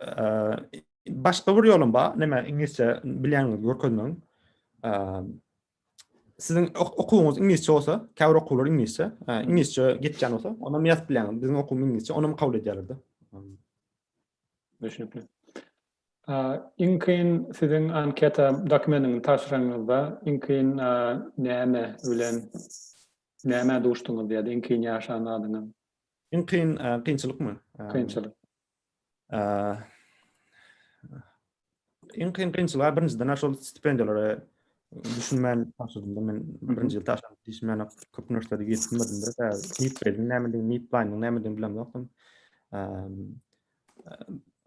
başga bir ýolum bar, näme inglizçe bilýäňiz görkezmäň. Sizin okuwuňyz inglizçe bolsa, käbir okuwlar inglizçe, inglizçe getýän bolsa, onam ýazyp bilýän. Biziň okuwum inglizçe, onam kabul edýärdi. Düşünüpli. İnkin sizin anketa dokumentini taşıranızda inkin näme bilen näme duştuňyz diýdi, inkin ýaşanadyňyz. Inkin kynçylykmy? Kynçylyk. Inkin kynçylyk birinciden şol stipendiýalary düşünmän taşydym. Men birinji ýyl taşandy düşünmän köp üniversitede gitmedim de. Need planning näme bilen ýokdum.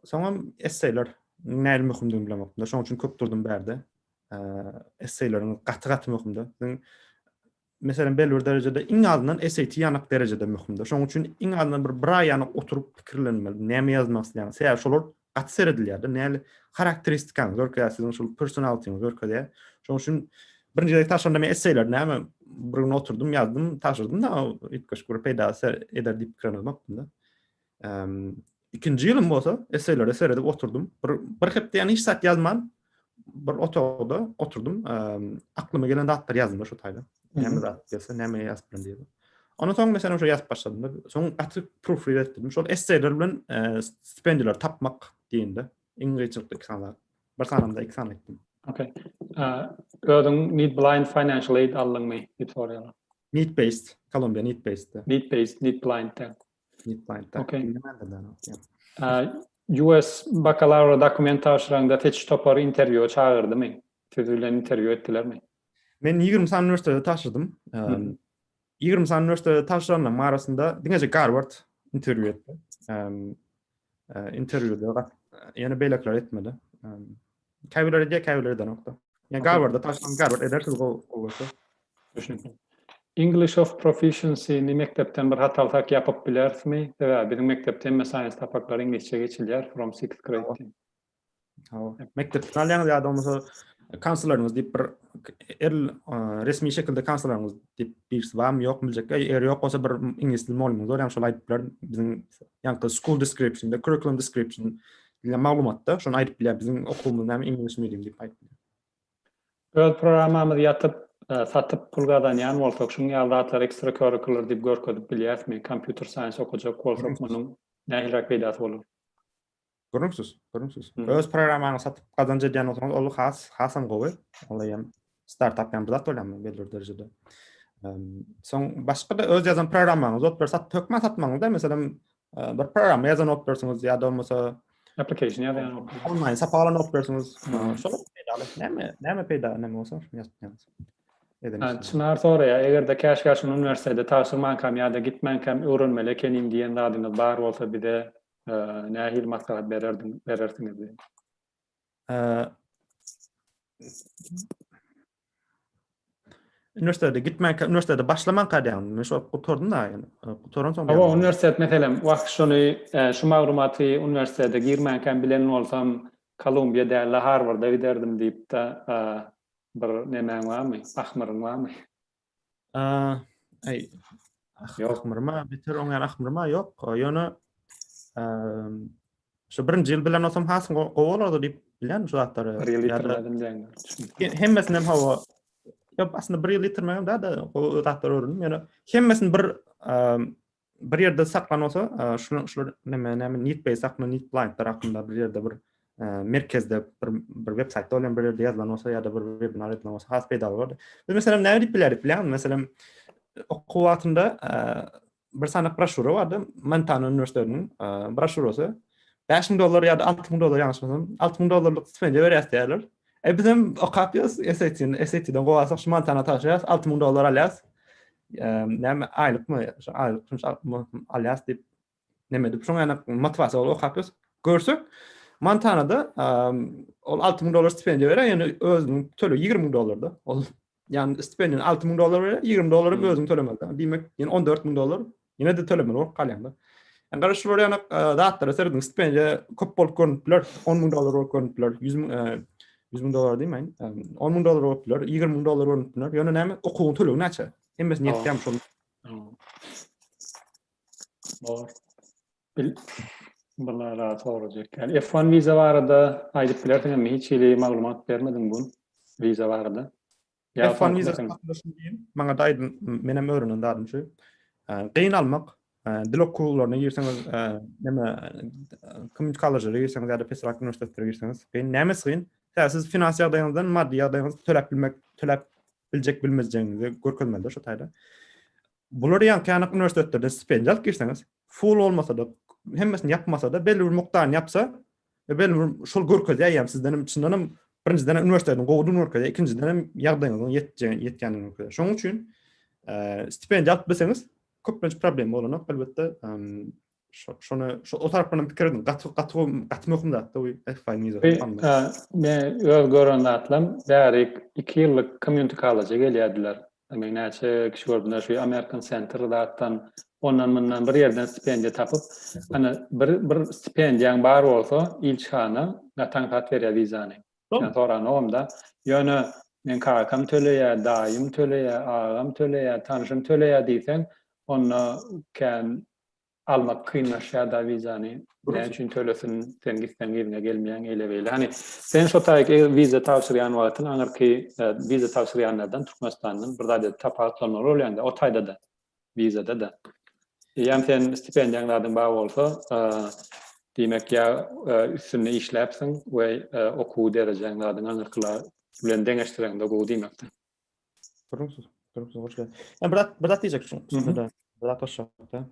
Soňra essaylar näme möhümdigini bilen ýokdum. Şoň üçin köp durdum bärde. Essaylaryň gaty möhümdi. Mesela belli bir derecede iň azından SAT ýanyk derecede möhümdi. Şoň üçin iň azından bir aý ýanyk oturup pikirlenmeli. Näme ýazmak isleýän. Sebäp şolar gaty seredilýärdi. Näme karakteristikaňyz, görkezýär siziň şol personalityňyz görkezýär. Şoň üçin birinji taşanda men essaylar näme bir gün oturdum, ýazdym, taşydym da itgeş görüp peýda eder diýip pikirlenmekdim da. İkinci ýylym bolsa, essaylara seredip oturdum. Bir hepde ýani hiç sat ýazman. Bir otogda oturdum. Aklyma gelen datlar ýazdym şu taýda. Näme zat gelse, näme ýazyp bilen diýip. Ondan soň mesela şu ýazyp başladym da. Soň atyp proofread etdim. Şol essaylar bilen stipendiýalar tapmak diýende. Inglizçe eksanlar. Bir sanamda eksan etdim. Okay. Ödün need blind financial aid alınmy diýip soraýarlar. Need based, Columbia need based. Need based, need blind. Need blind. Okay. US bakalavra dokument taşıraňda teç topar interview çağırdymy? Tüzülen interview etdilermi? Men 20 san üniversitede taşydym. 20 san üniversitede taşıranlar arasında diňeje Harvard interview etdi. Interviewde ýani beýlekler etmedi. Käbirleri diýe käbirlerden nokta. Ýani Harvardda taşıran Harvard edersiz bolsa. Düşünüpli. English of proficiency ni mektepten bir hatalyk ýapyp bilersmi? Sebäbi bizim mektepde mesela tapaklary inglizçe geçilýär from 6th grade. Mektepden alýan ýa-da bolmasa kanslarymyz diýip bir resmi şekilde kanslarymyz diýip birisi barmy ýokmy biljek. Eger ýok bolsa bir ingliz dili muallimi zor ýa-da şol aýdyplar bizim ýa-da school description, the curriculum description diýen maglumatda şonu aýdyp bilýär bizim okulumyz näme English medium diýip aýdyplar. Öz programamyz ýatyp satyp pul gazanýan bolsak, şuň ýaldatlar ekstra curricular diýip görkezip bilýärsmi? Computer science okujak bolsak, munyň nähilrak peýdasy bolar. Görüňsiz. Öz programany satyp gazanjak diýen bolsaňyz, ol hasam gowy. Olayam startup ýa-da zat bolarmy belli derejede. Soň başga da öz ýazan programmaňyz otlar tökmä satmaňyz da, meselem bir program ýazan operasyňyz ýa-da bolmasa application ýa-da online sapalan operasyňyz. Şol näme peýda näme bolsa şunu ýazýarsyňyz. Çınar soraýa, egerde käşgaşyň üniversitede taşyrman kam ýa-da gitmän kam öwrenmeli kenim diýen zadyňyz bar bolsa bide nähil maslahat berersiňiz diýip. Üniversitede başlaman kadyan. Men şu gutordum da yani. Gutorun soň. Ama üniversitet meselem wagt şonu şu maglumaty üniversitede girmän kam bilen bolsam Columbia däl Harvardda giderdim diýip de bir nemäň barmy? Ahmyryň barmy? Ahmyrma, biter oňan ahmyrma ýok. Ýöne şu birinji ýyl bilen olsam hasyn gowalardy diýip bilen şu zatlary. Hemmesinem hawa ýok aslında 1 ýyl ýetirmegem da o zatlary öwrendim. Ýöne hemmesini bir ýerde saklansa, şular näme need based akly need blind tarapynda bir ýerde bir merkezde bir website olan bir ýerde ýazylan bolsa ýa-da bir webinar edilen bolsa has peýda bolýar. Biz meselem näme diýip bilerik? Meselem okuw wagtynda bir sanak broşura bardy. Montana üniversitetiniň broşurasy $5,000 ýa-da $6,000 ýanşymysam $6,000 stipendiýa berýär diýerler. Bizim okapyos SAT'den gowasak şu mantana taşıyas $6000 alyas. Näme aylık mı? Şu aylık alyas dip neme dip şoňa motivasiýa okapyos. Görsek Montana'da ol $6000 stipendiýa beren, ýani özüniň töle $20000 da. Ol ýani stipendiýany $6000 beren, $20 özüň tölemeli. Diýmek, ýani $14.000 ýene de tölemeli bolup galýanda. Yani karıştırıyor yani dağıtlara serdin stipendiya köp bolup görünüpler $10.000 bolup görünüpler $100.000 değil mi? $10.000 bolup görünüpler $20.000 görünüpler yani näme okuwun töleği näçe? Hemmes niyetkem şol. Doğru. Bunlar rahat olacak. Yani F1 vize varada aydıp bilerden mi hiç ile maglumat vermedin bun vize varada. F1 vize satlaşın diýin. Maňa daýdym menem öwründen dadım şu. Gyn almak dil okullarına girseňiz näme community college'lara girseňiz ýa-da Pesrak üniversitetine girseňiz gyn nämes gyn? Siz finansiýa ýagdaýyňyzdan maddi ýagdaýyňyzy töläp biljek bilmezjegiňizi görkezmeldir şu taýda. Bular ýa-da üniversitetlerde stipendiýa alyp girseňiz, full olmasa da hemmesini yapmasa da belli bir mukdaryny yapsa belli bir şol görkezýär ýa sizden içinden birinciden üniversiteden gowudyň görkezýär, ikinciden ýagdaýyňyzyň ýetgenini görkezýär. Şoň üçin stipendiýa alyp bilseňiz köpünç problem bolany elbetde şonu o tarapdan pikirdim gatmy okumda da F1 vize. Men öz görende atlam bärik 2 ýyllyk community college'a gelýärdiler. Men näçe kişi gördüm şu American Center'da attan ondan bundan bir yerden stipendiýa tapyp ana bir stipendiýaň bar bolsa ilçana natankat berýär vizany. Yani soran omda ýöne men kakam töleýär, daýym töleýär, agam töleýär, tanışym töleýär diýsen onu kan almak kıynaşya da vizani. Ne için tölesin sen gitsen yerine gelmeyen eyle. Hani sen şu taýyk vize tawsirýan wagtyň aňyrky vize tawsirýanlardan Türkmenistandan bir zat tapatlanlar bolýanda o taýda da vizede de. Ýa sen stipendiýaňlardan bar bolsa, diýmek ýa üstüne işläpsiň we okuw derejeňlardan aňyrkylar bilen deňeşdirende gowy diýmekdir. Durumsuz hoş geldin. Yani bir dat diyecek şu. Bir dat aşağıda.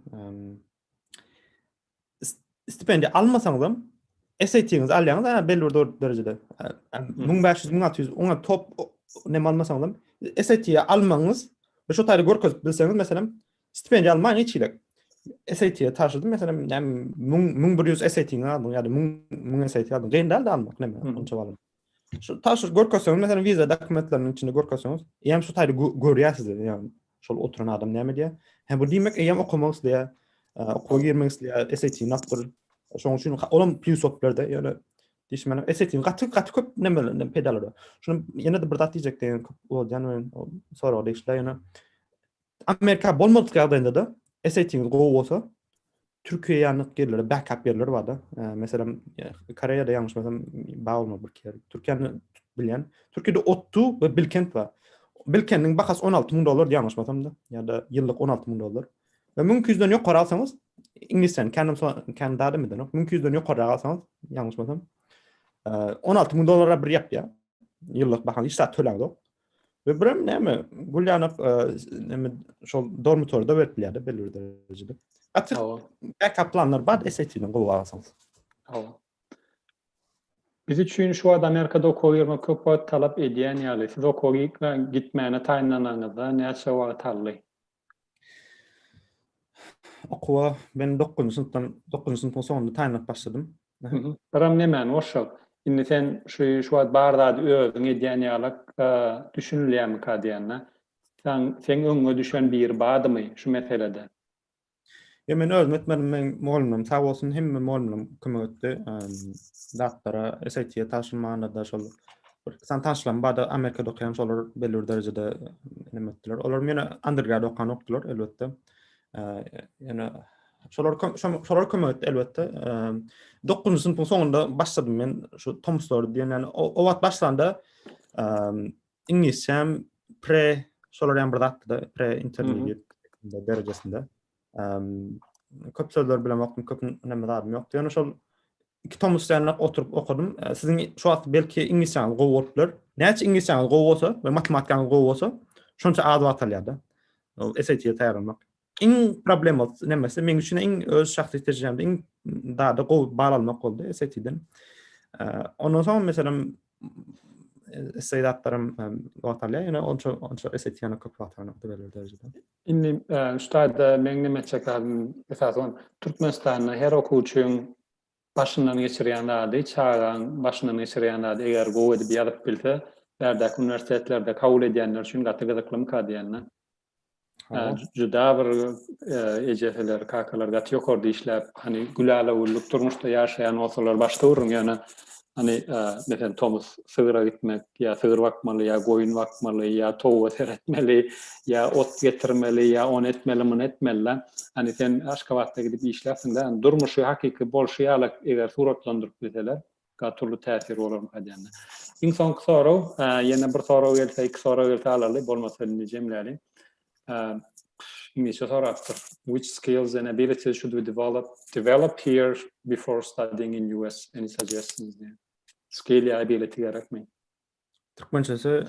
Stipendiya almasaňyz SAT'ňiz alýaňyz belli bir derejede. 1500-1600 ona top näme almasaňyz SAT'ye almaňyz ve şu taýda görkezip bilseňiz meselem stipendiya almaň hiç ilek. SAT'ye taşydym meselem 1100 SAT'ni aldyň ýa-da 1000 SAT aldyň. Gendal da almak näme onça balym. Şu taşır görkezseňiz meselem viza dokumentlarynyň içinde görkezseňiz ýa şu taýda görýärsiz ýa-ni şol oturan adam näme diýär. Bu diýmek ýa okumaňyz diýär. Okuw girmeňiz diýär SAT napdyr. Şoň üçin olam plus oplarda ýa-da diýişmeli SAT gaty köp näme pedalary. Şunu ýene de bir dat diýjek diýen o ýany sonra diýişler ýene Amerika bolmadyk ýagdaýynda da SAT'niz gowy bolsa Türkiýe ýanyk yerlere backup yerleri bar da. Meselem Koreýada ýalňyş bolsam bagly bir kere. Türkiýany bilýän. Türkiýede Ottu we Bilkent bar. Bilkentniň bahasy $16.000 ýalňyş bolsam da ýa-da ýyllyk $16.000. Ve 1200'den ýokary alsaňyz İnglisden Kanada'da mı denok? 1200'den ýokary alsaňyz ýalňyş bolsam $16.000 bir ýap ýyllyk bahan hiç zat töläňiz. Ve birim näme gulýanyp näme şol dormitorda beripdirler belli bir derejede. Atyk backup planlar bar SAT'den gowy alsaňyz. Biz üçin şu adam Amerikada okuwyp köp talap edýän ýaly. Siz okuwyka gitmäne taýinlanaňyzda näçe wagt tally? Okuwa ben 9-njy sınıfdan sonunda taýinlap başladym. Biram näme oşal. Indi sen şu wagt barda özüň edýän ýaly düşünülýärmi kadýanna? Sen öňe düşen bir badymy şu meselede? Ya men özüm etmedim, men mugallimim sağ bolsun hemme mugallimim kömek etdi. Datlara SAT'ye taşınmanda da şol sen taşlan bada Amerikada okuyan şolar belli bir derejede näme etdiler. Olar meni undergrad okuyan okdular elbetde. Yani şolar kömek etdi elbetde. 9-njy sınıfyň soňunda başladym men şu Tomstor diýen ýani o wagt başlanda İngilizcem şolar ýa bir zatda pre-intermediate derejesinde. Köp sözler bilen okudum, köp näme zadym ýokdy. Ýani şol 2 tom üstüne oturup okudum. Siziň şu wagt belki İngilizceňiz gowy bolupdyr. Näçe İngilizceňiz gowy bolsa we matematikaňyz gowy bolsa, şonça az wagt alýardy. SAT'ye taýýarlanmak. Iň problem nämesi men üçin iň öz şahsy terjemde iň daha gowy bal almak boldy SAT'den. Ondan soň meselem istedatlarım vatalya yani onça esetiyana köp vatarına belirli derecede. Inni üstada meňne çekalım esasen Türkmenistan'da her okuwçyň başyndan geçirýän çağan başyndan geçirýän eger gowy edip ýazyp bilse, bärdäki universitetlerde kabul edýänler üçin gaty-gyzyklymy kadýanlar. Juda bir ejeler, kakalar gaty ýokardy işläp, hani gülala ulluk durmuşda ýaşaýan bolsalar başda urun ýani hani mesela Thomas sığıra gitmek ya sığır bakmalı ya koyun bakmalı ya toğu seyretmeli ya ot getirmeli ya on etmeli mın etmeli hani sen Aşgabat'ta gidip işlersin de yani durmuşu hakiki bol şiyalık eğer suratlandırıp bizeler katırlı tesir olur mu kadar. İnsan soru yine bir soru gelse iki soru gelse alalım bolmasa cemleri. İngilizce soru attır. Which skills and abilities should we develop here before studying in US? Any suggestions there? Skill ya ability gerekmi. Türkmençesi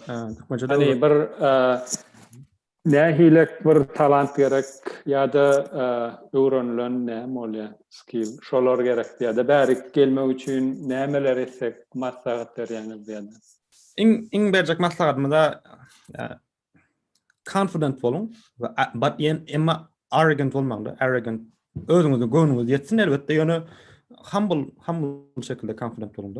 hani bir nähilek bir talant gerek ya da öwrenilen näme bolýar skill şolar gerek ýa-da bärik gelmek üçin nämeler etsek maslahat berýäňiz diýende. İň berjek maslahatym da confident bolun but emma arrogant bolmaňdy. Arrogant özüňizi göwnüňiz ýetsin elbetde ýöne humble şekilde confident bolundy.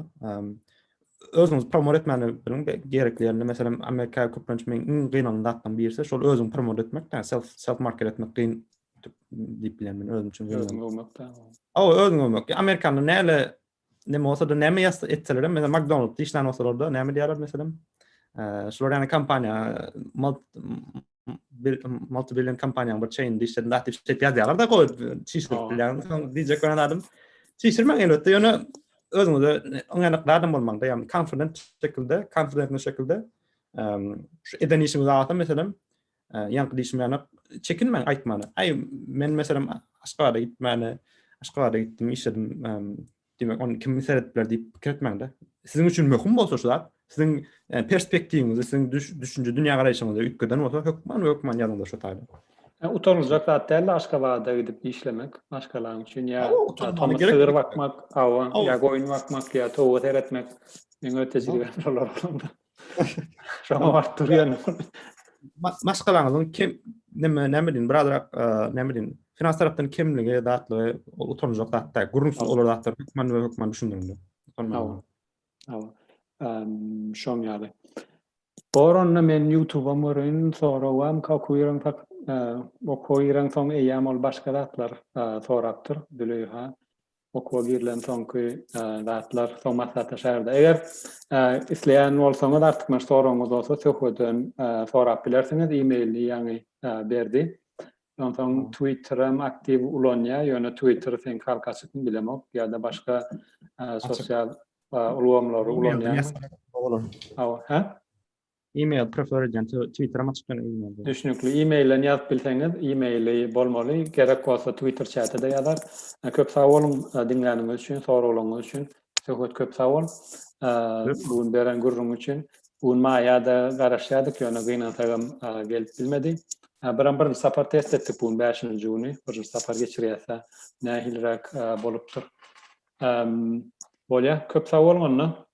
Özüňiz promote etmäni bilen gerekli ýerine meselem Amerika köplençmeň iň gynanyň datdan birisi şol özüň promote etmek, self market etmek gyn diýip bilen men özüm üçin. Özüň olmak. Özüň olmak. Amerikanyň näme bolsa da näme etseler, mesela McDonald's işlän bolsalar da näme diýerler meselem. Şolar ýany kampanya multi-billion kampanya bir chain işlerinde aktif ýazýarlar da goýup çişiripdiler. Diýjek bir adam çişirmek elbetde ýöne özüňizi oňanyklardan bolmaňda ýani confident şekilde şu eden işimizi alsam meselem ýanky işimi ýanyp çekinmeň aýtmany. Men meselem Aşgabatda gitdim işledim demek onu kim seretdiler diýip kiretmeňde. Siziň üçin möhüm bolsa şu zat, siziň perspektiwiňiz, siziň düşünje dünýä garaýşyňyza ütkeden bolsa hökman ýalynda şu taýda. Utanılacak zat derler Aşgabat'ta gidip işlemek başkalarının için ya sığır bakmak, ya koyun bakmak ya toğu seyretmek en öteciliği olurlar. Şu an arttırıyor. Başkalarının kim näme diýin birazrak näme diýin finans tarapdan kimligi datly utanılacak zatda gurunsun olur zatlar hökman düşündüründü. Şom ýaly. Boronna men YouTube'a mörün sorawam kakuyran okuýran soň eýam ol başga zatlar sorapdyr. Dileýha okuwa girilen soňky zatlar soň maksata şärde. Eger isleýän bolsaňyz artyk men soraňyz bolsa söhbetden sorap bilersiňiz e-mailni ýani berdi. Soň Twitter'am aktiv ulanýar, ýöne Twitter sen kalkasyny bilemok ýa-da başga sosial ulgamlary ulanýar. E-mail prefer edýän Twitter'am açyk e-mail. Düşünükli e-mailden ýazyp bilseňiz, e-maili bolmaly, gerek bolsa Twitter chatida ýazar. Köp sag bolun dinläniňiz üçin, soraglaryňyz üçin. Söhbet köp sag bol. Bugun beren gurrun üçin. Bugun maýada garaşýardyk, ýöne gynansagram gelip bilmedi. Bir sapar test etdik bugun 5-nji güni. Bir sapar geçirýärse nähilrak bolupdyr. Bolýa, köp sag bolmaňyna.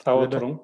Sag oturuň.